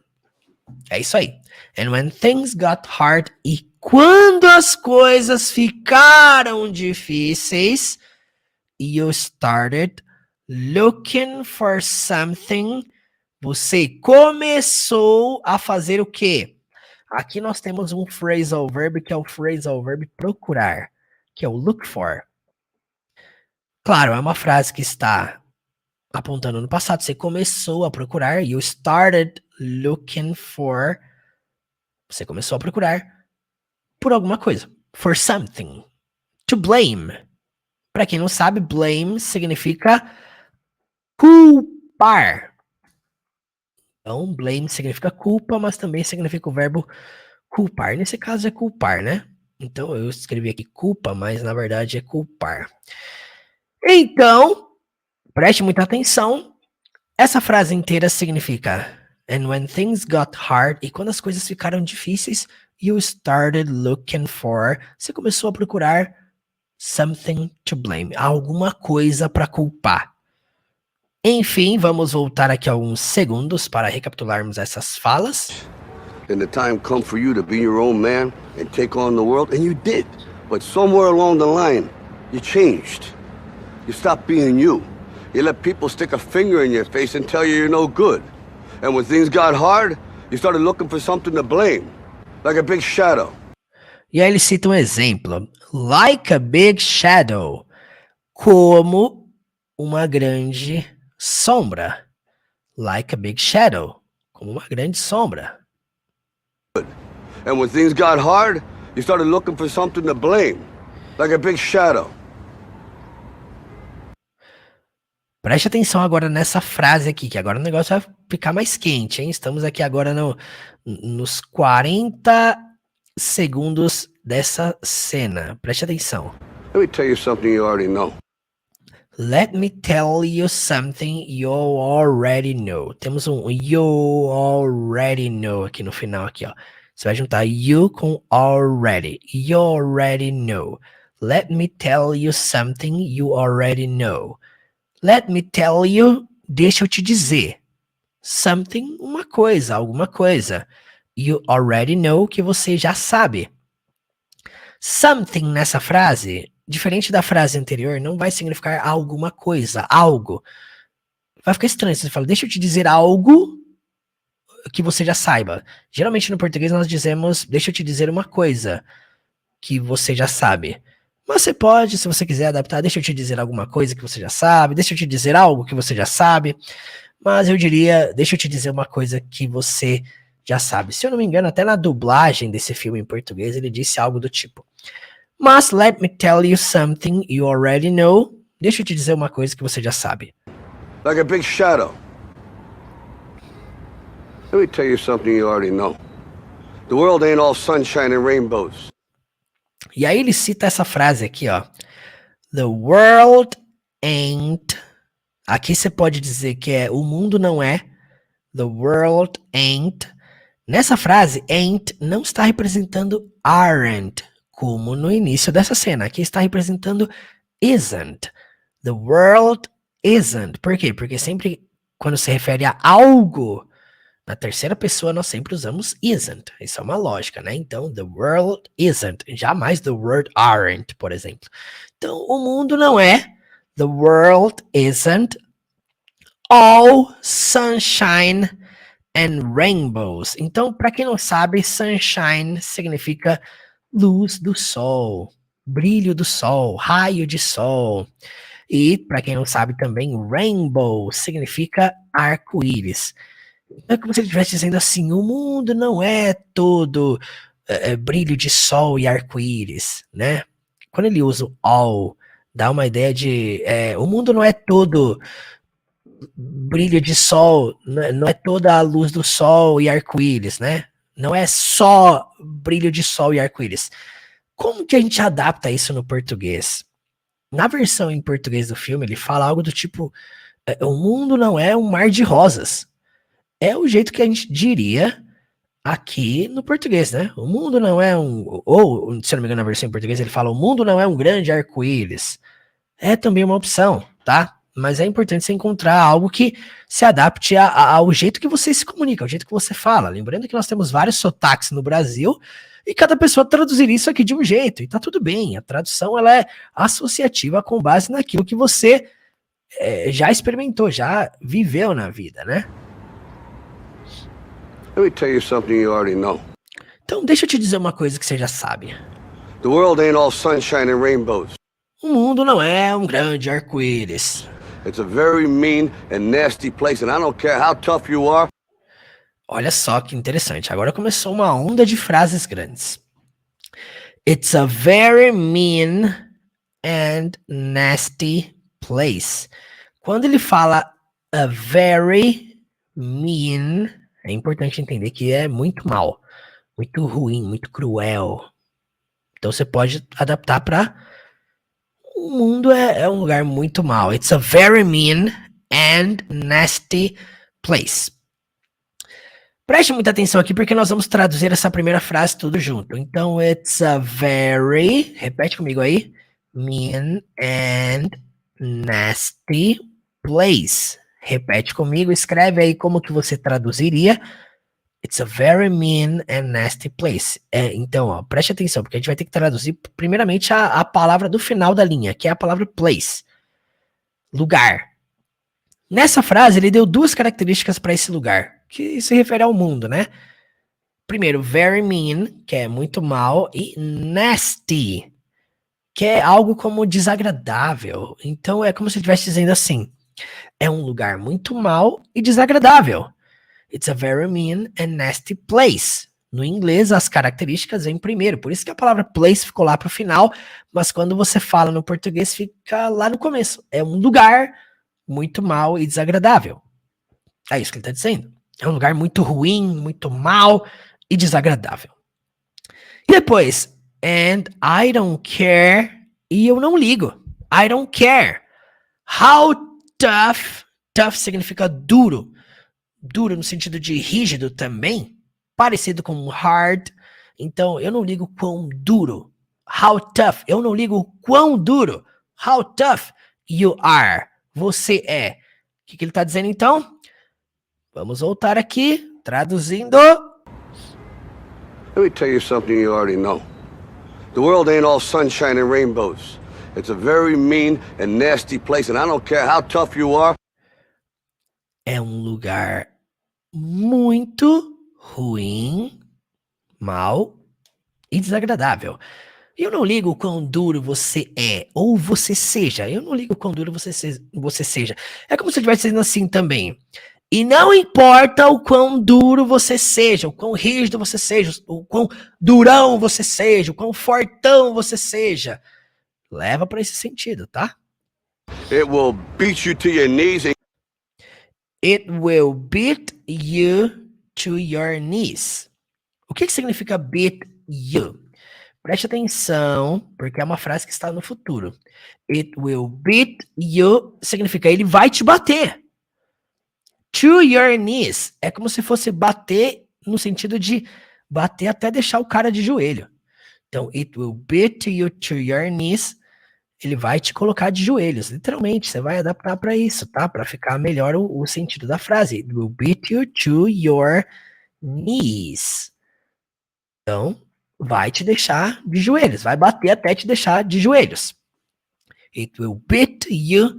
É isso aí. And when things got hard, e quando as coisas ficaram difíceis, you started looking for something. Você começou a fazer o quê? Aqui nós temos um phrasal verb, que é o phrasal verb procurar, que é o look for. Claro, é uma frase que está apontando no passado, você começou a procurar, you started looking for, você começou a procurar por alguma coisa, for something, to blame. Para quem não sabe, blame significa culpar. Então, blame significa culpa, mas também significa o verbo culpar. Nesse caso é culpar, né? Então, eu escrevi aqui culpa, mas na verdade é culpar. Então, preste muita atenção. Essa frase inteira significa and when things got hard, e quando as coisas ficaram difíceis, you started looking for, você começou a procurar something to blame, alguma coisa para culpar. Enfim, vamos voltar aqui alguns segundos para recapitularmos essas falas. And the time come for you to be your own man and take on the world, and you did. But somewhere along the line, you changed. You stopped being you. You let people stick a finger in your face and tell you you're no good. And when things got hard, you started looking for something to blame, like a big shadow. E aí ele cita um exemplo, like a big shadow, como uma grande sombra. Like a big shadow, como uma grande sombra. And when things got hard, you started looking for something to blame, like a big shadow. Preste atenção agora nessa frase aqui, que agora o negócio vai ficar mais quente, hein? Estamos aqui agora nos 40 segundos dessa cena. Preste atenção. Let me tell you something you already know. Let me tell you something you already know. Temos um you already know aqui no final, aqui, ó. Você vai juntar you com already. You already know. Let me tell you something you already know. Let me tell you, deixa eu te dizer. Something, uma coisa, alguma coisa. You already know, que você já sabe. Something nessa frase diferente da frase anterior, não vai significar alguma coisa, algo. Vai ficar estranho se você fala, deixa eu te dizer algo que você já saiba. Geralmente no português nós dizemos, deixa eu te dizer uma coisa que você já sabe. Mas você pode, se você quiser adaptar, deixa eu te dizer alguma coisa que você já sabe, deixa eu te dizer algo que você já sabe. Mas eu diria, deixa eu te dizer uma coisa que você já sabe. Se eu não me engano, até na dublagem desse filme em português, ele disse algo do tipo: Mas let me tell you something you already know. Deixa eu te dizer uma coisa que você já sabe. Like a big shadow. Let me tell you something you already know. The world ain't all sunshine and rainbows. E aí ele cita essa frase aqui, ó. The world ain't. Aqui você pode dizer que é o mundo não é. The world ain't. Nessa frase, ain't não está representando aren't, como no início dessa cena. Aqui está representando isn't. The world isn't. Por quê? Porque sempre quando se refere a algo, na terceira pessoa nós sempre usamos isn't. Isso é uma lógica, né? Então, the world isn't. Jamais the word aren't, por exemplo. Então, o mundo não é. The world isn't all sunshine and rainbows. Então, para quem não sabe, sunshine significa luz do sol, brilho do sol, raio de sol. E, para quem não sabe também, rainbow significa arco-íris. É como se ele estivesse dizendo assim, o mundo não é todo brilho de sol e arco-íris, né? Quando ele usa o all, dá uma ideia de o mundo não é todo brilho de sol, não é toda a luz do sol e arco-íris, né? Não é só brilho de sol e arco-íris. Como que a gente adapta isso no português? Na versão em português do filme, ele fala algo do tipo, o mundo não é um mar de rosas. É o jeito que a gente diria aqui no português, né? O mundo não é ou, se não me engano, na versão em português ele fala, o mundo não é um grande arco-íris. É também uma opção, tá? Mas é importante você encontrar algo que se adapte ao jeito que você se comunica, ao jeito que você fala. Lembrando que nós temos vários sotaques no Brasil e cada pessoa traduzir isso aqui de um jeito. E tá tudo bem, a tradução ela é associativa com base naquilo que você já experimentou, já viveu na vida, né? Let me tell you something you already know. Então deixa eu te dizer uma coisa que você já sabe. The world ain't all sunshine and rainbows. O mundo não é um grande arco-íris. It's a very mean and nasty place, and I don't care how tough you are. Olha só que interessante. Agora começou uma onda de frases grandes. It's a very mean and nasty place. Quando ele fala a very mean, é importante entender que é muito mal, muito ruim, muito cruel. Então você pode adaptar para o mundo é um lugar muito mau. It's a very mean and nasty place. Preste muita atenção aqui porque nós vamos traduzir essa primeira frase tudo junto. Então, it's a very, repete comigo aí, mean and nasty place. Repete comigo, escreve aí como que você traduziria. It's a very mean and nasty place. Então, ó, preste atenção, porque a gente vai ter que traduzir primeiramente a palavra do final da linha, que é a palavra place. Lugar. Nessa frase, ele deu duas características para esse lugar, que se refere ao mundo, né? Primeiro, very mean, que é muito mal, e nasty, que é algo como desagradável. Então, é como se ele estivesse dizendo assim, é um lugar muito mal e desagradável. It's a very mean and nasty place. No inglês, as características vêm primeiro. Por isso que a palavra place ficou lá para o final, mas quando você fala no português, fica lá no começo. É um lugar muito mal e desagradável. É isso que ele está dizendo. É um lugar muito ruim, muito mal e desagradável. E depois, and I don't care, e eu não ligo. I don't care. How tough, tough significa duro. Duro no sentido de rígido também, parecido com hard. Então, eu não ligo quão duro. How tough, eu não ligo quão duro. How tough you are, você é. O que ele está dizendo então? Vamos voltar aqui, traduzindo. Let me tell you something you already know. The world ain't all sunshine and rainbows. It's a very mean and nasty place, and I don't care how tough you are. É um lugar muito ruim, mal e desagradável. Eu não ligo o quão duro você é, ou você seja. Eu não ligo o quão duro você seja. É como se eu estivesse dizendo assim também. E não importa o quão duro você seja, o quão rígido você seja, o quão durão você seja, o quão fortão você seja. Leva para esse sentido, tá? It will beat you to your knees. It will beat you to your knees. O que significa beat you? Preste atenção, porque é uma frase que está no futuro. It will beat you significa ele vai te bater. To your knees é como se fosse bater no sentido de bater até deixar o cara de joelho. Então, it will beat you to your knees, ele vai te colocar de joelhos. Literalmente, você vai adaptar para isso, tá? Para ficar melhor o sentido da frase. It will beat you to your knees. Então, vai te deixar de joelhos, vai bater até te deixar de joelhos. It will beat you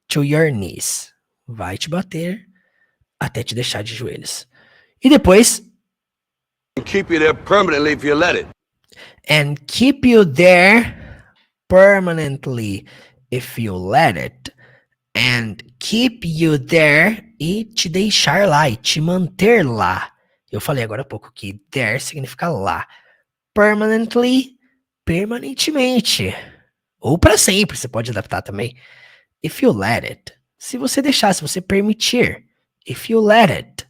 to your knees. Vai te bater até te deixar de joelhos. E depois, Keep you there permanently if you let it. And keep you there permanently if you let it. And keep you there e te deixar lá, e te manter lá. Eu falei agora há pouco que there significa lá. Permanently, permanentemente. Ou para sempre, você pode adaptar também. If you let it. Se você deixar, se você permitir. If you let it.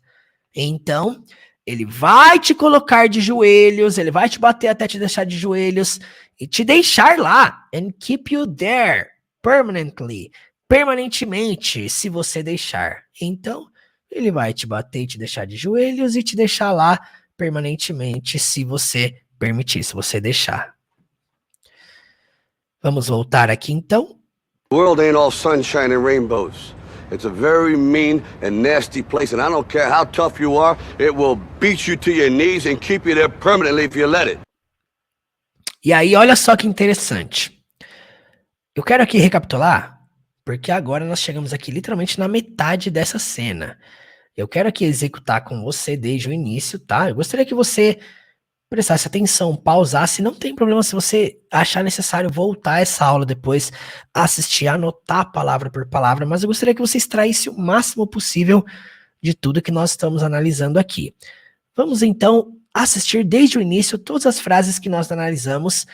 Então, ele vai te colocar de joelhos, ele vai te bater até te deixar de joelhos e te deixar lá. And keep you there permanently. Permanentemente, se você deixar. Então, ele vai te bater e te deixar de joelhos e te deixar lá permanentemente, se você permitir, se você deixar. Vamos voltar aqui então. The world ain't all sunshine and rainbows. It's a very mean and nasty place, and I don't care how tough you are, it will beat you to your knees and keep you there permanently if you let it. E aí, olha só que interessante. Eu quero aqui recapitular, porque agora nós chegamos aqui literalmente na metade dessa cena. Eu quero aqui executar com você desde o início, tá? Eu gostaria que você prestasse atenção, pausasse. Não tem problema se você achar necessário voltar essa aula depois, assistir, anotar palavra por palavra, mas eu gostaria que você extraísse o máximo possível de tudo que nós estamos analisando aqui. Vamos então assistir desde o início todas as frases que nós analisamos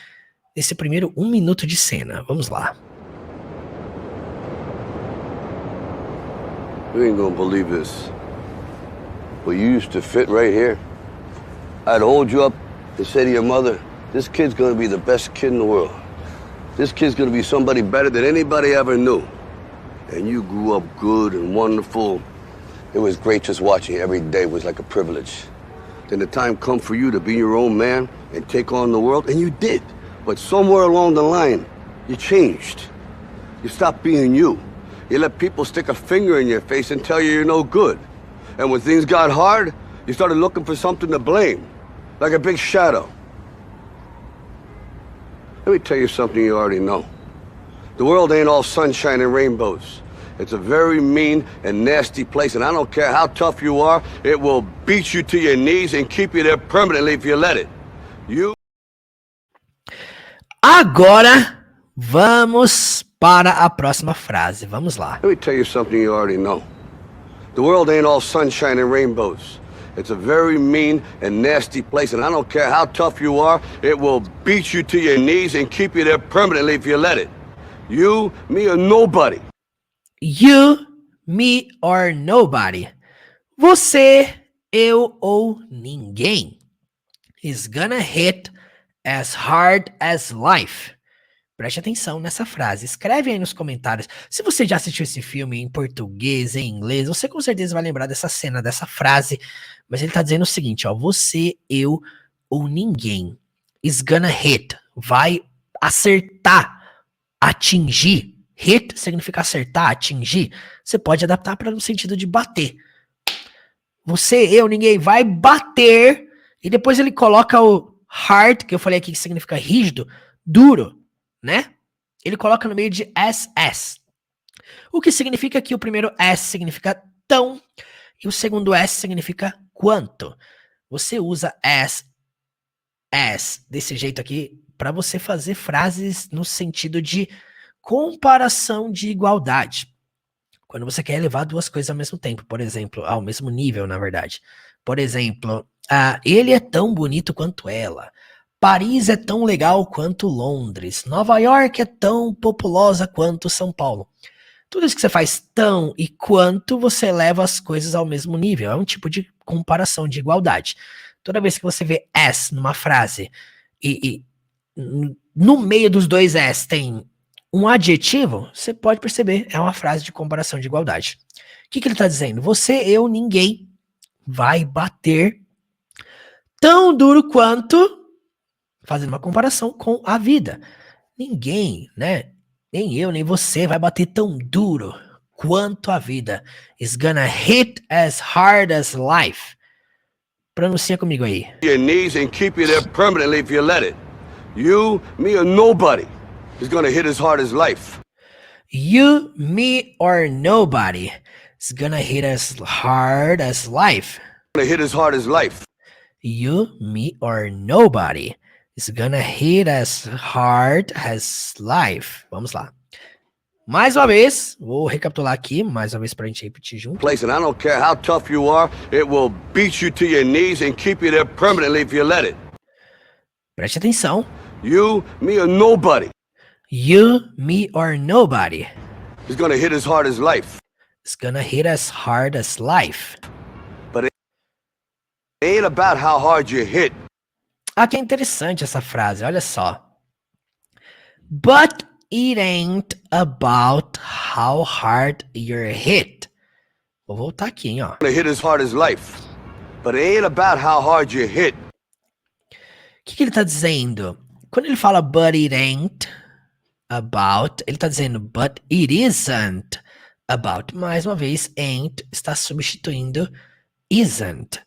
nesse primeiro 1 minuto de cena. Vamos lá. You ain't gonna believe this, but you used to fit right here. I'd hold you up and say to your mother, this kid's gonna be the best kid in the world. This kid's gonna be somebody better than anybody ever knew. And you grew up good and wonderful. It was great just watching you every day. Was like a privilege. Then the time come for you to be your own man and take on the world, and you did. But somewhere along the line, you changed. You stopped being you. You let people stick a finger in your face and tell you you're no good. And when things got hard, you started looking for something to blame. Like a big shadow. Let me tell you something you already know. The world ain't all sunshine and rainbows. It's a very mean and nasty place, and I don't care how tough you are, it will beat you to your knees and keep you there permanently if you let it. Agora, vamos para a próxima frase. Vamos lá. Let me tell you something you already know. The world ain't all sunshine and rainbows. It's a very mean and nasty place, and I don't care how tough you are, it will beat you to your knees and keep you there permanently if you let it. You, me, or nobody. You, me, or nobody. Você, eu ou ninguém. Is gonna hit as hard as life. Preste atenção nessa frase. Escreve aí nos comentários. Se você já assistiu esse filme em português, em inglês, você com certeza vai lembrar dessa cena, dessa frase. Mas ele tá dizendo o seguinte, ó. Você, eu ou ninguém. Is gonna hit. Vai acertar. Atingir. Hit significa acertar, atingir. Você pode adaptar para no sentido de bater. Você, eu, ninguém vai bater. E depois ele coloca o hard, que eu falei aqui que significa rígido, duro, né? ele coloca no meio de as. O que significa que o primeiro as significa tão e o segundo as significa quanto. Você usa as desse jeito aqui para você fazer frases no sentido de comparação de igualdade. Quando você quer elevar duas coisas ao mesmo tempo, por exemplo, ao mesmo nível, na verdade. Por exemplo, ele é tão bonito quanto ela. Paris é tão legal quanto Londres. Nova York é tão populosa quanto São Paulo. Tudo isso que você faz tão e quanto, você leva as coisas ao mesmo nível. É um tipo de comparação de igualdade. Toda vez que você vê as numa frase e no meio dos dois as tem um adjetivo, você pode perceber, é uma frase de comparação de igualdade. O que ele está dizendo? Você, eu, ninguém vai bater tão duro quanto, fazendo uma comparação com a vida. Ninguém, né? Nem eu, nem você vai bater tão duro quanto a vida. Is gonna hit as hard as life. Pronuncia comigo aí. Your knees and keep you there permanently if you let it. You, me, or nobody is gonna hit as hard as life. You, me, or nobody is gonna hit as hard as life. Gonna hit as hard as life. You, me, or nobody is gonna hit as hard as life. Vamos lá. Mais uma vez, vou recapitular aqui, mais uma vez pra gente repetir junto. Place, and I don't care how tough you are, it will beat you to your knees and keep you there permanently if you let it. Preste atenção. You, me, or nobody You, me, or nobody is gonna hit as hard as life. is gonna hit as hard as life. But it ain't about how hard you hit. Aqui é interessante essa frase, olha só. But it ain't about how hard you're hit. Vou voltar aqui, hein, ó. Gonna hit as hard as life. But it ain't about how hard you hit. O que ele tá dizendo? Quando ele fala but it ain't about, ele tá dizendo but it isn't about. Mais uma vez, ain't está substituindo isn't.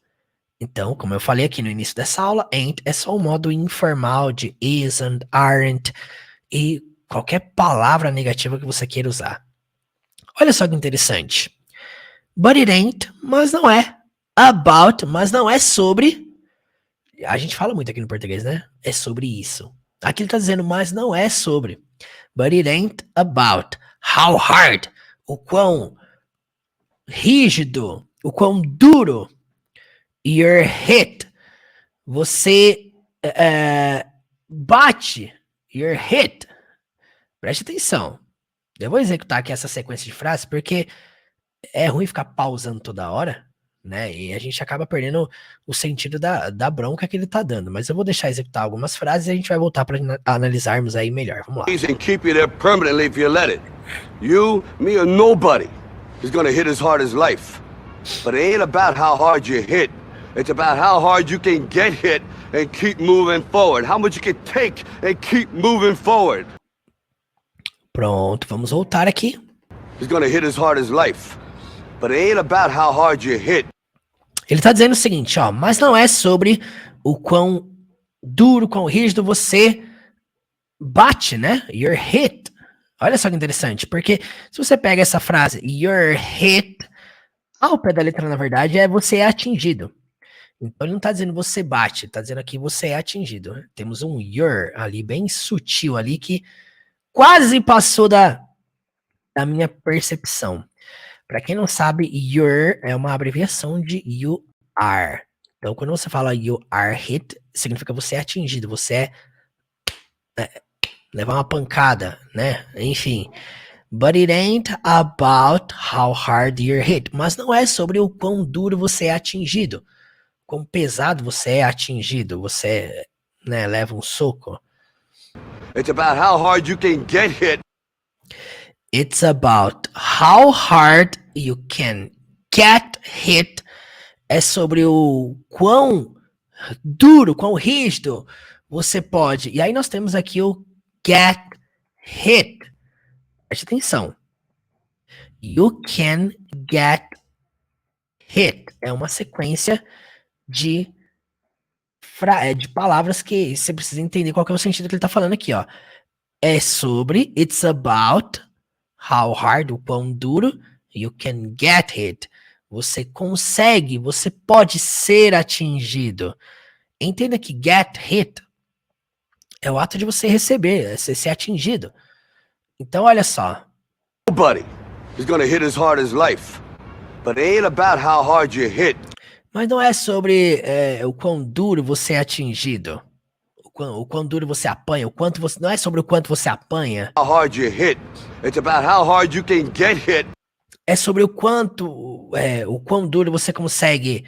Então, como eu falei aqui no início dessa aula, ain't é só um modo informal de isn't, aren't e qualquer palavra negativa que você queira usar. Olha só que interessante. But it ain't, mas não é. About, mas não é sobre. A gente fala muito aqui no português, né? É sobre isso. Aqui ele tá dizendo, mas não é sobre. But it ain't about how hard, o quão rígido, o quão duro you're hit. Você bate, you're hit. Preste atenção. Eu vou executar aqui essa sequência de frases porque é ruim ficar pausando toda hora, né? E a gente acaba perdendo o sentido da bronca que ele tá dando. Mas eu vou deixar executar algumas frases e a gente vai voltar para analisarmos aí melhor. Vamos lá. And keep you there permanently if you let it. You, me, or nobody is gonna hit as hard as life. But it ain't about how hard you hit. It's about how hard you can get hit and keep moving forward. How much you can take and keep moving forward. Pronto, vamos voltar aqui. It's gonna hit as hard as life. But it ain't about how hard you hit. Ele tá dizendo o seguinte, ó, mas não é sobre o quão duro, quão rígido você bate, né? You're hit. Olha só que interessante, porque se você pega essa frase, you're hit, ao pé da letra, na verdade, é você é atingido. Então ele não tá dizendo você bate, tá dizendo aqui você é atingido. Temos um you're ali, bem sutil ali, que quase passou da minha percepção. Para quem não sabe, you're é uma abreviação de you are. Então, quando você fala you are hit, significa você é atingido, você levar uma pancada, né? Enfim. But it ain't about how hard you're hit. Mas não é sobre o quão duro você é atingido. Quão pesado você é atingido. Você, né, leva um soco. It's about how hard you can get hit. It's about how hard you can get hit. É sobre o quão duro, quão rígido você pode. E aí nós temos aqui o get hit. Preste atenção. You can get hit. É uma sequência de palavras que você precisa entender qual que é o sentido que ele está falando aqui, ó. é sobre, it's about how hard, o quão duro, you can get hit. Você consegue, você pode ser atingido. Entenda que get hit é o ato de você receber, é você ser atingido. Então, olha só. Nobody is gonna hit as hard as life. But it ain't about how hard you hit. Mas não é sobre o quão duro você é atingido. O quão duro você apanha. Não é sobre o quanto você apanha. How hard you hit. It's about how hard you can get hit. É sobre o quão duro você consegue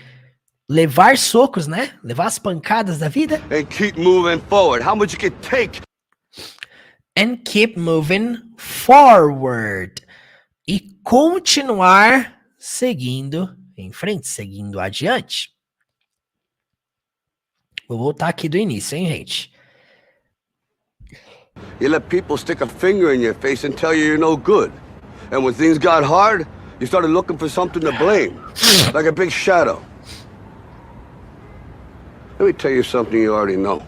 levar socos, né? Levar as pancadas da vida. And keep moving forward. How much you can take. And keep moving forward. E continuar seguindo em frente, seguindo adiante. Vou voltar aqui do início, hein, gente? You let people stick a finger in your face and tell you you're no good. And when things got hard, you started looking for something to blame. Like a big shadow. Let me tell you something you already know.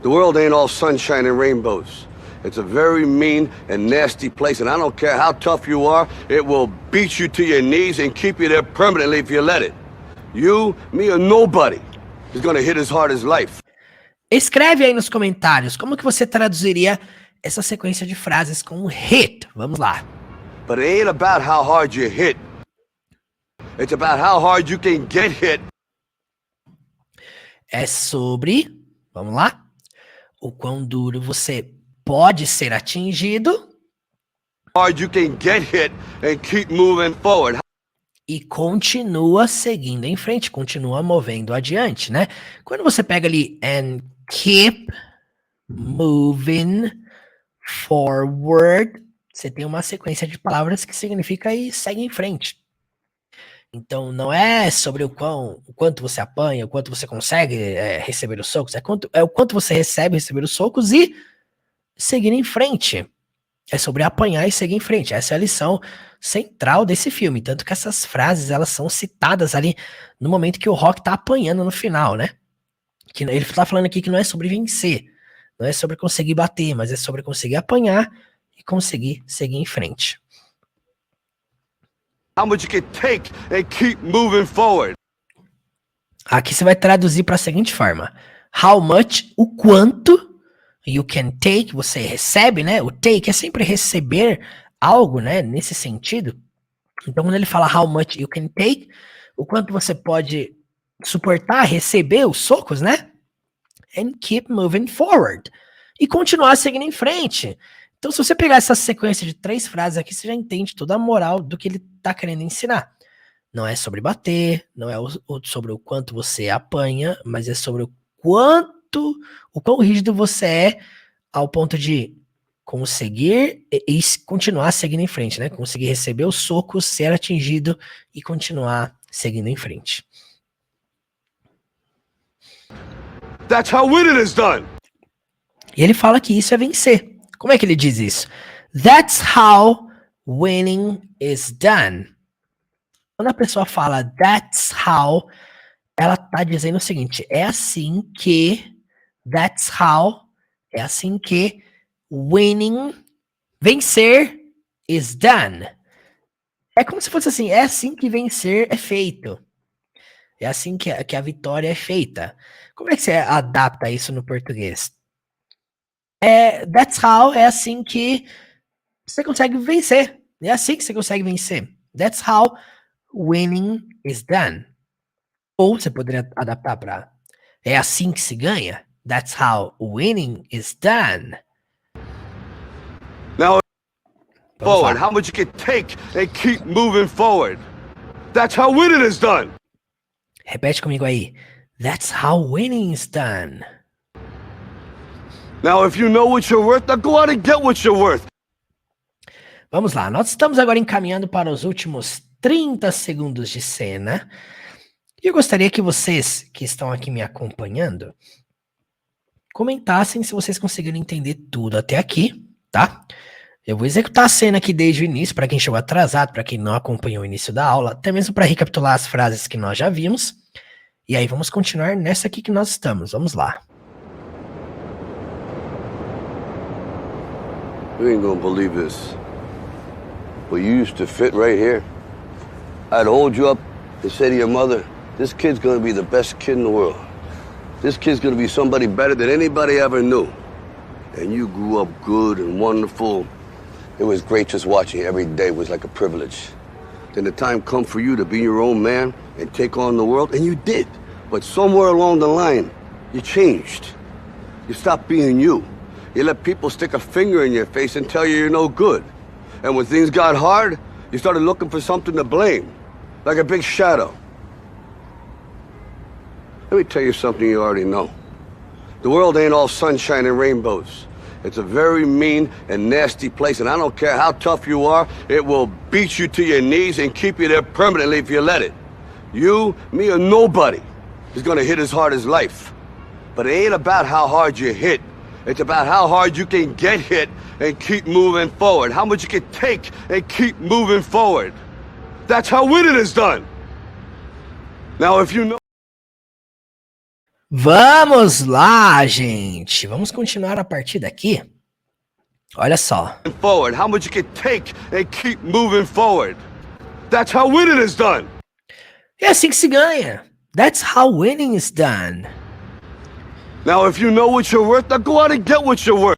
The world ain't all sunshine and rainbows. It's a very mean and nasty place, and I don't care how tough you are, it will beat you to your knees and keep you there permanently if you let it. You, me, or nobody is gonna hit as hard as life. Escreve aí nos comentários como que você traduziria essa sequência de frases com hit. Vamos lá. But it ain't about how hard you hit. It's about how hard you can get hit. É sobre, vamos lá, o quão duro você pode ser atingido. Hard you can get hit and keep moving forward. E continua seguindo em frente, continua movendo adiante, né? Quando você pega ali and keep moving forward, você tem uma sequência de palavras que significa e segue em frente. Então não é sobre o quanto você apanha, o quanto você consegue receber os socos, é o quanto você recebe receber os socos e seguir em frente. É sobre apanhar e seguir em frente. Essa é a lição central desse filme. Tanto que essas frases, elas são citadas ali no momento que o Rock tá apanhando no final, né? Que ele tá falando aqui que não é sobre vencer. Não é sobre conseguir bater, mas é sobre conseguir apanhar e conseguir seguir em frente. How much you can take and keep moving forward. Aqui você vai traduzir para a seguinte forma. How much, o quanto, you can take, você recebe, né? O take é sempre receber algo, né? Nesse sentido. Então, quando ele fala how much you can take, o quanto você pode suportar, receber os socos, né? And keep moving forward. E continuar seguindo em frente. Então, se você pegar essa sequência de 3 frases aqui, você já entende toda a moral do que ele está querendo ensinar. Não é sobre bater, não é sobre o quanto você apanha, mas é sobre o quão rígido você é ao ponto de conseguir e continuar seguindo em frente, né? Conseguir receber os socos, ser atingido e continuar seguindo em frente. That's how winning is done. E ele fala que isso é vencer. Como é que ele diz isso? That's how winning is done. Quando a pessoa fala that's how, ela tá dizendo o seguinte, é assim que winning, vencer is done. É como se fosse assim, é assim que vencer é feito. É assim que a vitória é feita. Como é que você adapta isso no português? That's how, é assim que você consegue vencer. É assim que você consegue vencer. That's how winning is done. Ou você poderia adaptar para é assim que se ganha. That's how winning is done. Now, forward. How much you can take and keep moving forward. That's how winning is done. Repete comigo aí. That's how winning is done. Now, if you know what you're worth, now go out and get what you're worth. Vamos lá, nós estamos agora encaminhando para os últimos 30 segundos de cena. E eu gostaria que vocês que estão aqui me acompanhando comentassem se vocês conseguiram entender tudo até aqui, tá? Eu vou executar a cena aqui desde o início, para quem chegou atrasado, para quem não acompanhou o início da aula, até mesmo para recapitular as frases que nós já vimos. E aí vamos continuar nessa aqui que nós estamos. Vamos lá. You ain't gonna believe this, but you used to fit right here. I'd hold you up and say to your mother, this kid's gonna be the best kid in the world. This kid's gonna be somebody better than anybody ever knew. And you grew up good and wonderful. It was great just watching you every day. It was like a privilege. Then the time come for you to be your own man and take on the world, and you did. But somewhere along the line, you changed. You stopped being you. You let people stick a finger in your face and tell you you're no good. And when things got hard, you started looking for something to blame, like a big shadow. Let me tell you something you already know. The world ain't all sunshine and rainbows. It's a very mean and nasty place, and I don't care how tough you are, it will beat you to your knees and keep you there permanently if you let it. You, me, or nobody is gonna hit as hard as life. But it ain't about how hard you hit. It's about how hard you can get hit and keep moving forward. How much you can take and keep moving forward. That's how winning is done. Now, if you know... Vamos lá, gente. Vamos continuar a partir daqui. Olha só. Forward. How much you can take and keep moving forward. That's how winning is done. É assim que se ganha. That's how winning is done. Now, if you know what you're worth, now go out and get what you're worth.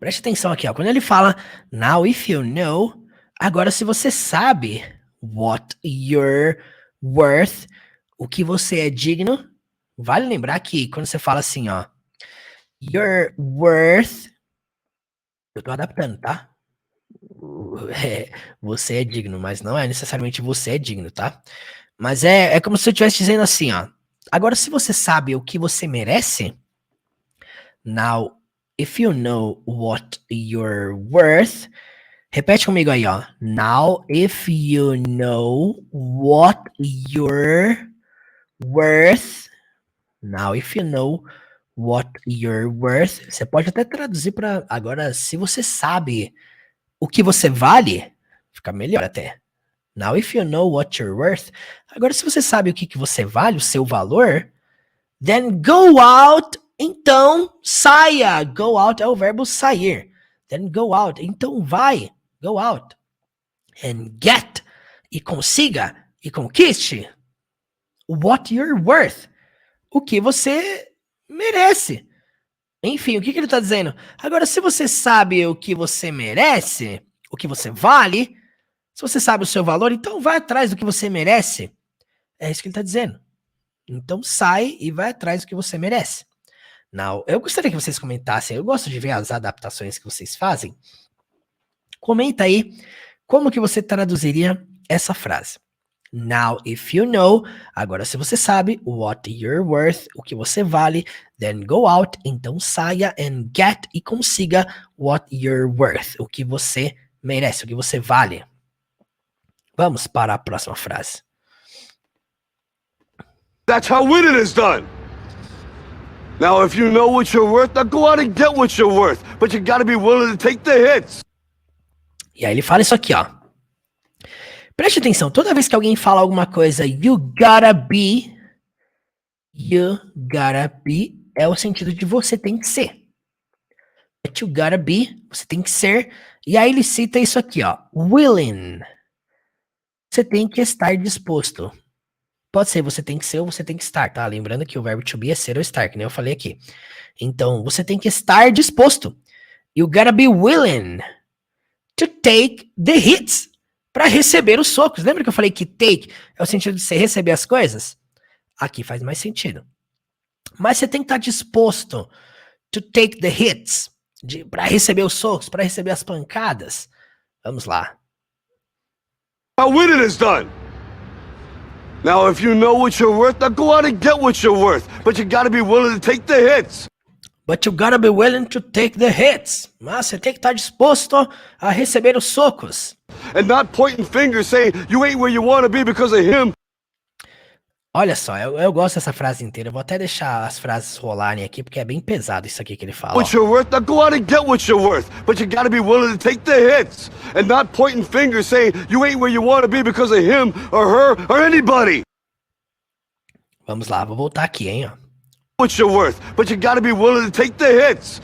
Preste atenção aqui, ó. Quando ele fala now if you know, agora se você sabe what you're worth, o que você é digno, vale lembrar que quando você fala assim, ó, you're worth, eu tô adaptando, tá? Você é digno, mas não é necessariamente você é digno, tá? Mas é como se eu estivesse dizendo assim, ó. Agora, se você sabe o que você merece, now, if you know what you're worth, repete comigo aí, ó. Now, if you know what you're worth, now, if you know what you're worth, você pode até traduzir para agora, se você sabe o que você vale, fica melhor até. Now, if you know what you're worth, agora se você sabe o que você vale, o seu valor, then go out, então saia. Go out é o verbo sair. Then go out, então vai, go out. And get, e consiga, e conquiste, what you're worth, o que você merece. Enfim, o que ele está dizendo? Agora, se você sabe o que você merece, o que você vale, se você sabe o seu valor, então vai atrás do que você merece. É isso que ele está dizendo. Então sai e vai atrás do que você merece. Now, eu gostaria que vocês comentassem, eu gosto de ver as adaptações que vocês fazem. Comenta aí como que você traduziria essa frase. Now, if you know, agora se você sabe what you're worth, o que você vale, then go out, então saia and get e consiga what you're worth, o que você merece, o que você vale. Vamos para a próxima frase. That's how winning is done. Now, if you know what you're worth, now go out and get what you're worth. But you gotta be willing to take the hits. E aí ele fala isso aqui, ó. Preste atenção, toda vez que alguém fala alguma coisa, you gotta be, é o sentido de você tem que ser. But you gotta be, você tem que ser. E aí ele cita isso aqui, ó. Willing. Você tem que estar disposto. Pode ser você tem que ser ou você tem que estar, tá? Lembrando que o verbo to be é ser ou estar, que nem eu falei aqui. Então, você tem que estar disposto. You gotta be willing to take the hits. Para receber os socos. Lembra que eu falei que take é o sentido de você receber as coisas? Aqui faz mais sentido. Mas você tem que estar disposto to take the hits. Para receber os socos, para receber as pancadas. Vamos lá. How winning is done. Now, if you know what you're worth, now go out and get what you're worth. But you gotta be willing to take the hits. But you gotta be willing to take the hits. Mas você tem que estar disposto a receber os socos. And not pointing fingers saying you ain't where you want to be because of him. Olha só, eu gosto dessa frase inteira. Eu vou até deixar as frases rolarem aqui, porque é bem pesado isso aqui que ele fala. What you're worth, now go out and get what you're worth. But you gotta be willing to take the hits. And not pointing fingers saying you ain't where you want to be because of him or her or anybody. Vamos lá, vou voltar aqui, hein, ó. What you're worth, but you gotta be willing to take the hits.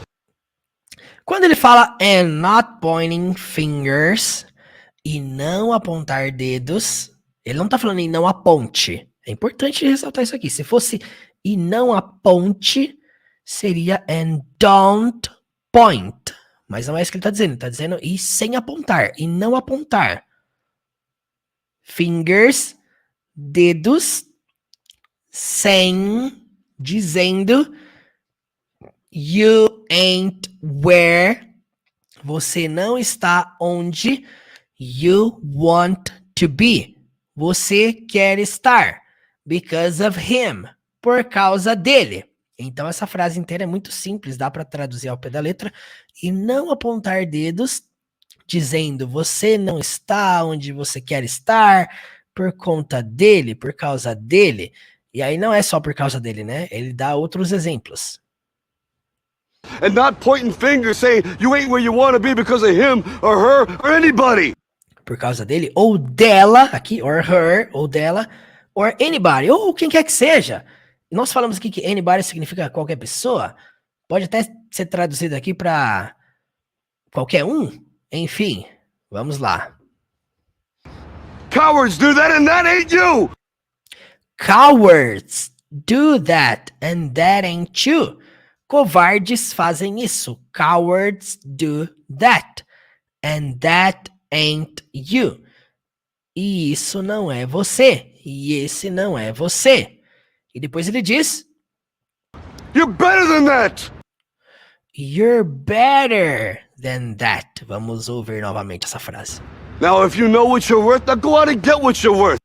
Quando ele fala and not pointing fingers e não apontar dedos, ele não tá falando em não aponte. É importante ressaltar isso aqui. Se fosse e não aponte, seria and don't point. Mas não é isso que ele tá dizendo. Ele tá dizendo e sem apontar, e não apontar. Fingers, dedos, sem, dizendo you ain't where, você não está onde you want to be, você quer estar, because of him, por causa dele. Então essa frase inteira é muito simples, dá para traduzir ao pé da letra, e não apontar dedos dizendo você não está onde você quer estar por conta dele, por causa dele. E aí não é só por causa dele, né? Ele dá outros exemplos. And not pointing fingers saying you ain't where you want to be because of him or her or anybody. Por causa dele, ou dela, aqui, or her, ou dela, or anybody, ou quem quer que seja. Nós falamos aqui que anybody significa qualquer pessoa, pode até ser traduzido aqui para qualquer um, enfim, vamos lá. Cowards do that and that ain't you. Cowards do that and that ain't you. Covardes fazem isso. Cowards do that and that ain't you. E isso não é você. E esse não é você. E depois ele diz: You're better than that. You're better than that. Vamos ouvir novamente essa frase. Now if you know what you're worth, now go out and get what you're worth.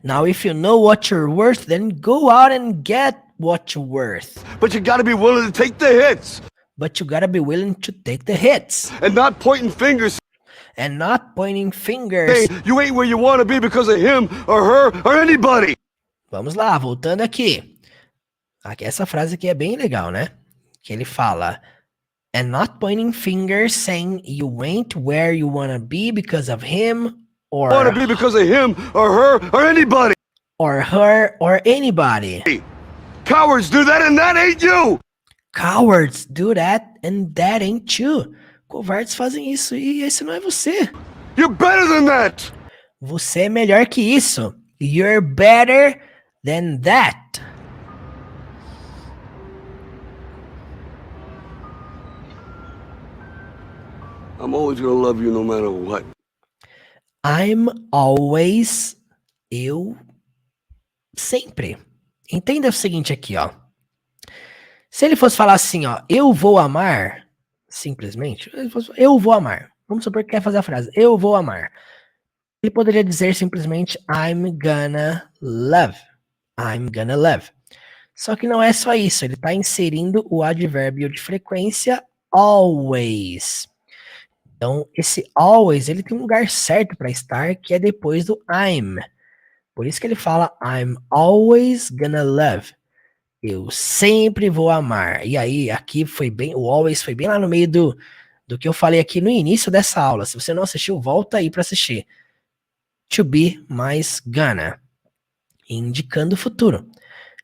Now if you know what you're worth, then go out and get what you're worth. But you gotta be willing to take the hits. But you gotta be willing to take the hits. And not pointing fingers. And not pointing fingers. Hey, you ain't where you want to be because of him or her or anybody. Vamos lá, voltando aqui. Essa frase aqui é bem legal, né? Que ele fala: and not pointing fingers saying you ain't where you wanna be because of him or Want to be because of him or her or anybody. Or her or anybody. Cowards do that and that ain't you. Cowards do that and that ain't you. Covardes fazem isso e esse não é você. You're better than that. Você é melhor que isso. You're better than that. I'm always gonna love you no matter what. I'm always. Eu. Sempre. Entenda o seguinte aqui, ó. Se ele fosse falar assim, ó, eu vou amar, simplesmente, eu vou amar. Vamos supor que quer fazer a frase, eu vou amar. Ele poderia dizer simplesmente I'm gonna love. I'm gonna love. Só que não é só isso, ele está inserindo o advérbio de frequência always. Então, esse always, ele tem um lugar certo para estar, que é depois do I'm. Por isso que ele fala I'm always gonna love. Eu sempre vou amar. E aí, aqui foi bem, o always foi bem lá no meio do que eu falei aqui no início dessa aula. Se você não assistiu, volta aí para assistir. To be mais gonna. Indicando o futuro.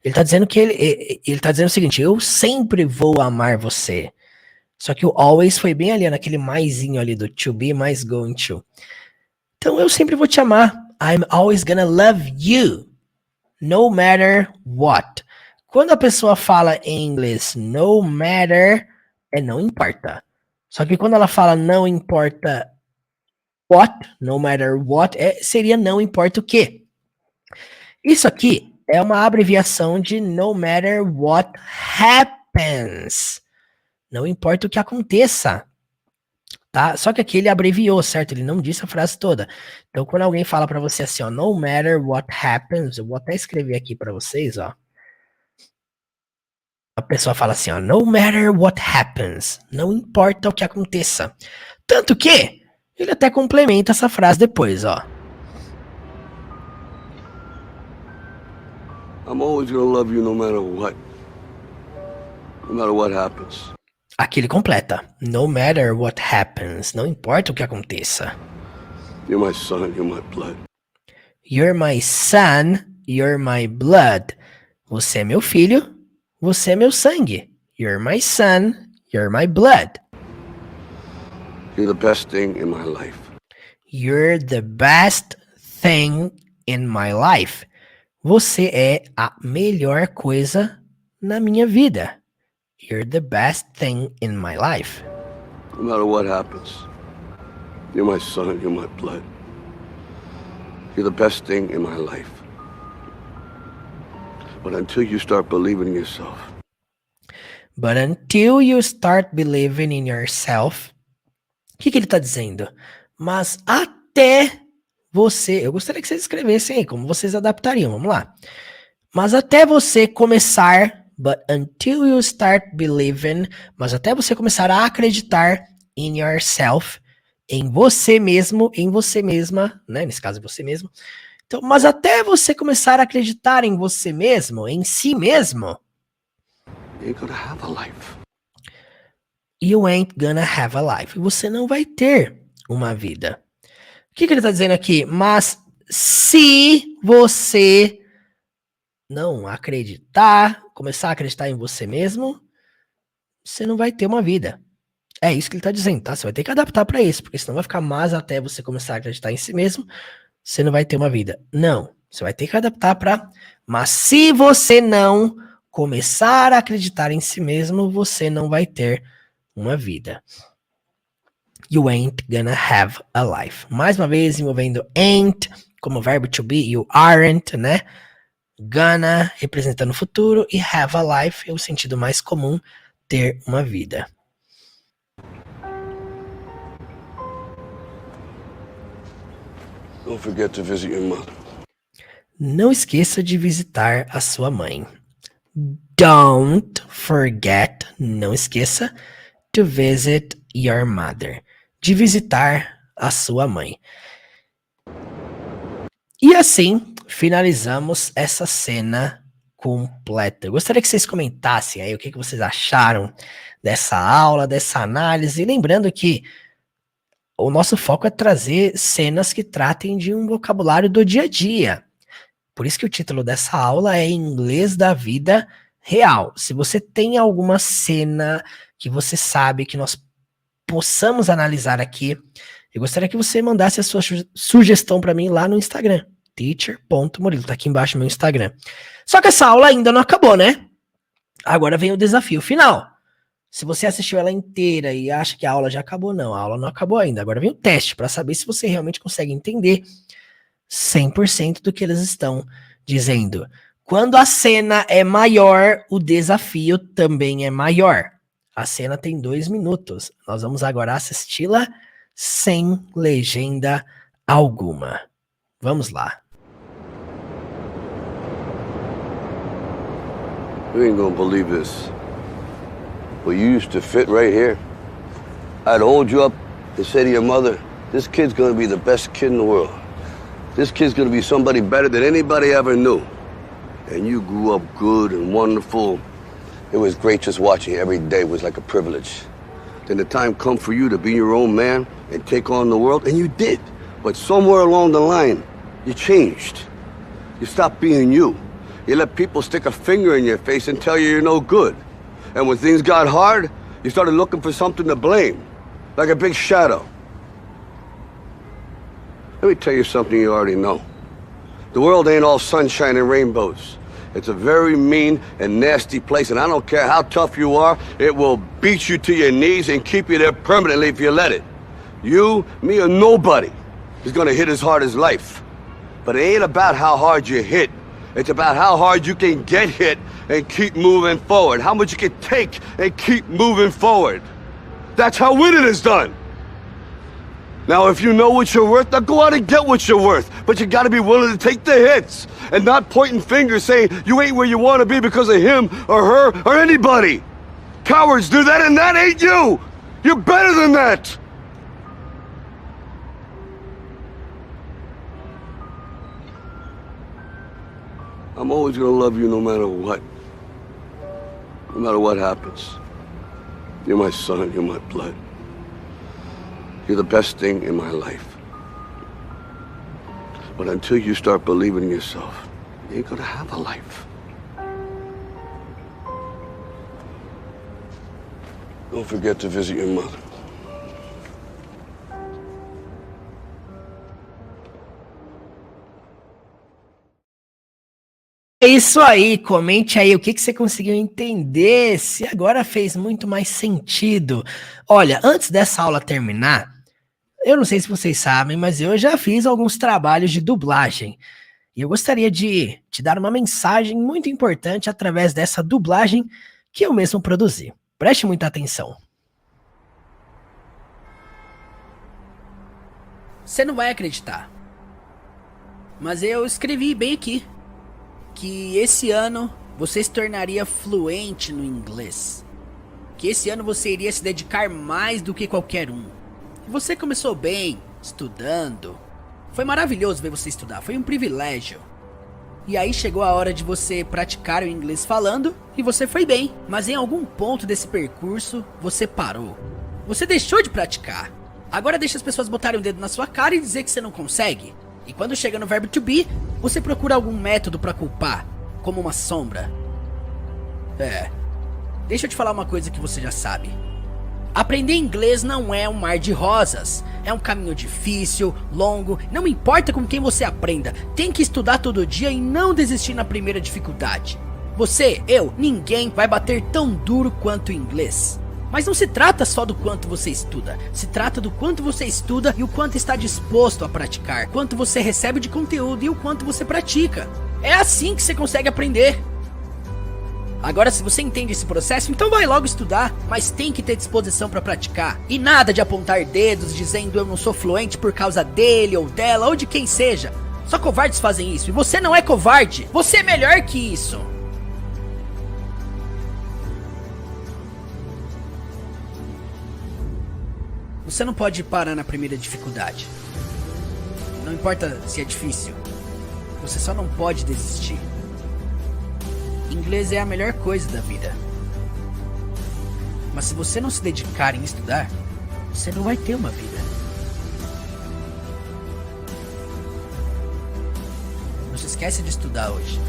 Ele tá dizendo que ele tá dizendo o seguinte: eu sempre vou amar você. Só que o always foi bem ali, naquele maisinho ali do to be mais going to. Então eu sempre vou te amar. I'm always gonna love you. No matter what. Quando a pessoa fala em inglês no matter, não importa. Só que quando ela fala não importa what, no matter what, seria não importa o quê. Isso aqui é uma abreviação de no matter what happens. Não importa o que aconteça. Tá? Só que aqui ele abreviou, certo? Ele não disse a frase toda. Então quando alguém fala pra você assim, ó, no matter what happens, eu vou até escrever aqui pra vocês, ó. A pessoa fala assim, ó, no matter what happens, não importa o que aconteça. Tanto que ele até complementa essa frase depois, ó. I'm always gonna love you no matter what. No matter what happens. Aqui ele completa. No matter what happens, não importa o que aconteça. You're my son, you're my blood. You're my son, you're my blood. Você é meu filho. Você é meu sangue. You're my son, you're my blood. You're the best thing in my life. You're the best thing in my life. Você é a melhor coisa na minha vida. You're the best thing in my life. No matter what happens, you're my son, you're my blood. You're the best thing in my life. But until you start believing in yourself. But until you start believing in yourself. O que ele está dizendo? Mas até você... Eu gostaria que vocês escrevessem aí, como vocês adaptariam. Vamos lá. Mas até você começar... But until you start believing... Mas até você começar a acreditar in yourself... Em você mesmo, em você mesma, né? Nesse caso, você mesmo. Então, mas até você começar a acreditar em você mesmo, em si mesmo... You ain't gonna have a life. You ain't gonna have a life. Você não vai ter uma vida. O que ele está dizendo aqui? Mas se você não acreditar, começar a acreditar em você mesmo, você não vai ter uma vida. É isso que ele está dizendo, tá? Você vai ter que adaptar para isso, porque senão vai ficar mais até você começar a acreditar em si mesmo, você não vai ter uma vida. Não, você vai ter que adaptar para... Mas se você não começar a acreditar em si mesmo, você não vai ter uma vida. You ain't gonna have a life. Mais uma vez, envolvendo ain't como verbo to be, you aren't, né? Gonna, representando o futuro, e have a life é o sentido mais comum, ter uma vida. Don't forget to visit your mother. Não esqueça de visitar a sua mãe. Don't forget, não esqueça, to visit your mother. De visitar a sua mãe. E assim, finalizamos essa cena completa. Eu gostaria que vocês comentassem aí o que vocês acharam dessa aula, dessa análise. E lembrando que o nosso foco é trazer cenas que tratem de um vocabulário do dia a dia. Por isso que o título dessa aula é Inglês da Vida Real. Se você tem alguma cena que você sabe que nós possamos analisar aqui, eu gostaria que você mandasse a sua sugestão para mim lá no Instagram, teacher.murilo, tá aqui embaixo meu Instagram. Só que essa aula ainda não acabou, né? Agora vem o desafio final. Se você assistiu ela inteira e acha que a aula já acabou, não, a aula não acabou ainda. Agora vem o teste para saber se você realmente consegue entender 100% do que eles estão dizendo. Quando a cena é maior, o desafio também é maior. A cena tem 2 minutos. Nós vamos agora assisti-la sem legenda alguma. Vamos lá. You ain't gonna believe this. But you used to fit right here. I'd hold you up and say to your mother, this kid's gonna be the best kid in the world. This kid's gonna be somebody better than anybody ever knew. And you grew up good and wonderful. It was great just watching you every day. It was like a privilege. Then the time come for you to be your own man and take on the world, and you did. But somewhere along the line, you changed. You stopped being you. You let people stick a finger in your face and tell you you're no good. And when things got hard, you started looking for something to blame, like a big shadow. Let me tell you something you already know. The world ain't all sunshine and rainbows. It's a very mean and nasty place, and I don't care how tough you are, it will beat you to your knees and keep you there permanently if you let it. You, me, or nobody is gonna hit as hard as life. But it ain't about how hard you hit. It's about how hard you can get hit and keep moving forward. How much you can take and keep moving forward. That's how winning is done. Now, if you know what you're worth, now go out and get what you're worth. But you gotta be willing to take the hits and not pointing fingers saying you ain't where you wanna be because of him or her or anybody. Cowards do that, and that ain't you. You're better than that. I'm always gonna love you no matter what. No matter what happens. You're my son, you're my blood. You're the best thing in my life. But until you start believing in yourself, you ain't gonna have a life. Don't forget to visit your mother. É isso aí, comente aí o que você conseguiu entender, se agora fez muito mais sentido. Olha, antes dessa aula terminar, eu não sei se vocês sabem, mas eu já fiz alguns trabalhos de dublagem. E eu gostaria de te dar uma mensagem muito importante através dessa dublagem que eu mesmo produzi. Preste muita atenção. Você não vai acreditar, mas eu escrevi bem aqui que esse ano você se tornaria fluente no inglês. Que esse ano você iria se dedicar mais do que qualquer um. E você começou bem, estudando. Foi maravilhoso ver você estudar, foi um privilégio. E aí chegou a hora de você praticar o inglês falando e você foi bem. Mas em algum ponto desse percurso, você parou. Você deixou de praticar. Agora deixa as pessoas botarem o dedo na sua cara e dizer que você não consegue. E quando chega no verbo to be, você procura algum método pra culpar, como uma sombra. Deixa eu te falar uma coisa que você já sabe. Aprender inglês não é um mar de rosas. É um caminho difícil, longo, não importa com quem você aprenda. Tem que estudar todo dia e não desistir na primeira dificuldade. Você, eu, ninguém vai bater tão duro quanto o inglês. Mas não se trata só do quanto você estuda, se trata do quanto você estuda e o quanto está disposto a praticar, quanto você recebe de conteúdo e o quanto você pratica. É assim que você consegue aprender. Agora, se você entende esse processo, então vai logo estudar, mas tem que ter disposição para praticar. E nada de apontar dedos dizendo eu não sou fluente por causa dele ou dela ou de quem seja. Só covardes fazem isso e você não é covarde, você é melhor que isso. Você não pode parar na primeira dificuldade. Não importa se é difícil. Você só não pode desistir. Inglês é a melhor coisa da vida. Mas se você não se dedicar em estudar, você não vai ter uma vida. Não se esquece de estudar hoje.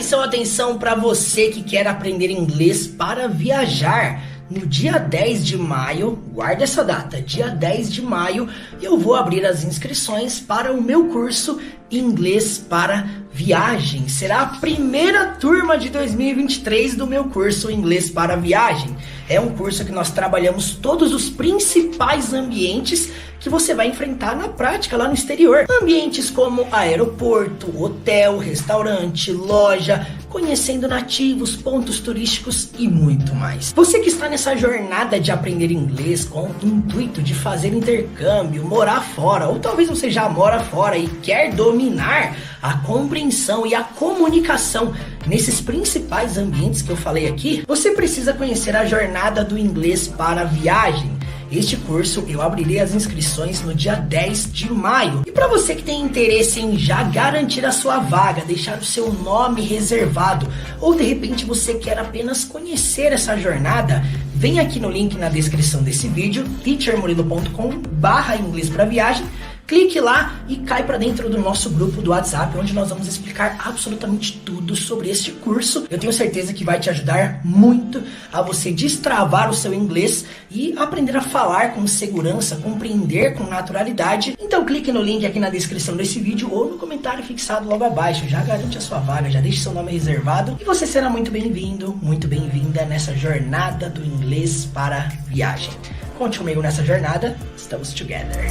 Atenção, atenção para você que quer aprender inglês para viajar. No dia 10 de maio, guarda essa data, dia 10 de maio, eu vou abrir as inscrições para o meu curso Inglês para Viagem. Será a primeira turma de 2023 do meu curso Inglês para Viagem. É um curso que nós trabalhamos todos os principais ambientes que você vai enfrentar na prática lá no exterior. Ambientes como aeroporto, hotel, restaurante, loja, conhecendo nativos, pontos turísticos e muito mais. Você que está nessa jornada de aprender inglês com o intuito de fazer intercâmbio, morar fora, ou talvez você já mora fora e quer dominar a compreensão e a comunicação nesses principais ambientes que eu falei aqui, você precisa conhecer a jornada do inglês para viagem. Este curso eu abrirei as inscrições no dia 10 de maio. E para você que tem interesse em já garantir a sua vaga, deixar o seu nome reservado, ou de repente você quer apenas conhecer essa jornada, vem aqui no link na descrição desse vídeo, teachermurilo.com/inglês para viagem. Clique lá e cai para dentro do nosso grupo do WhatsApp, onde nós vamos explicar absolutamente tudo sobre este curso. Eu tenho certeza que vai te ajudar muito a você destravar o seu inglês e aprender a falar com segurança, compreender com naturalidade. Então clique no link aqui na descrição desse vídeo ou no comentário fixado logo abaixo. Já garante a sua vaga, já deixe seu nome reservado e você será muito bem-vindo, muito bem-vinda nessa jornada do inglês para viagem. Conte comigo nessa jornada, estamos together.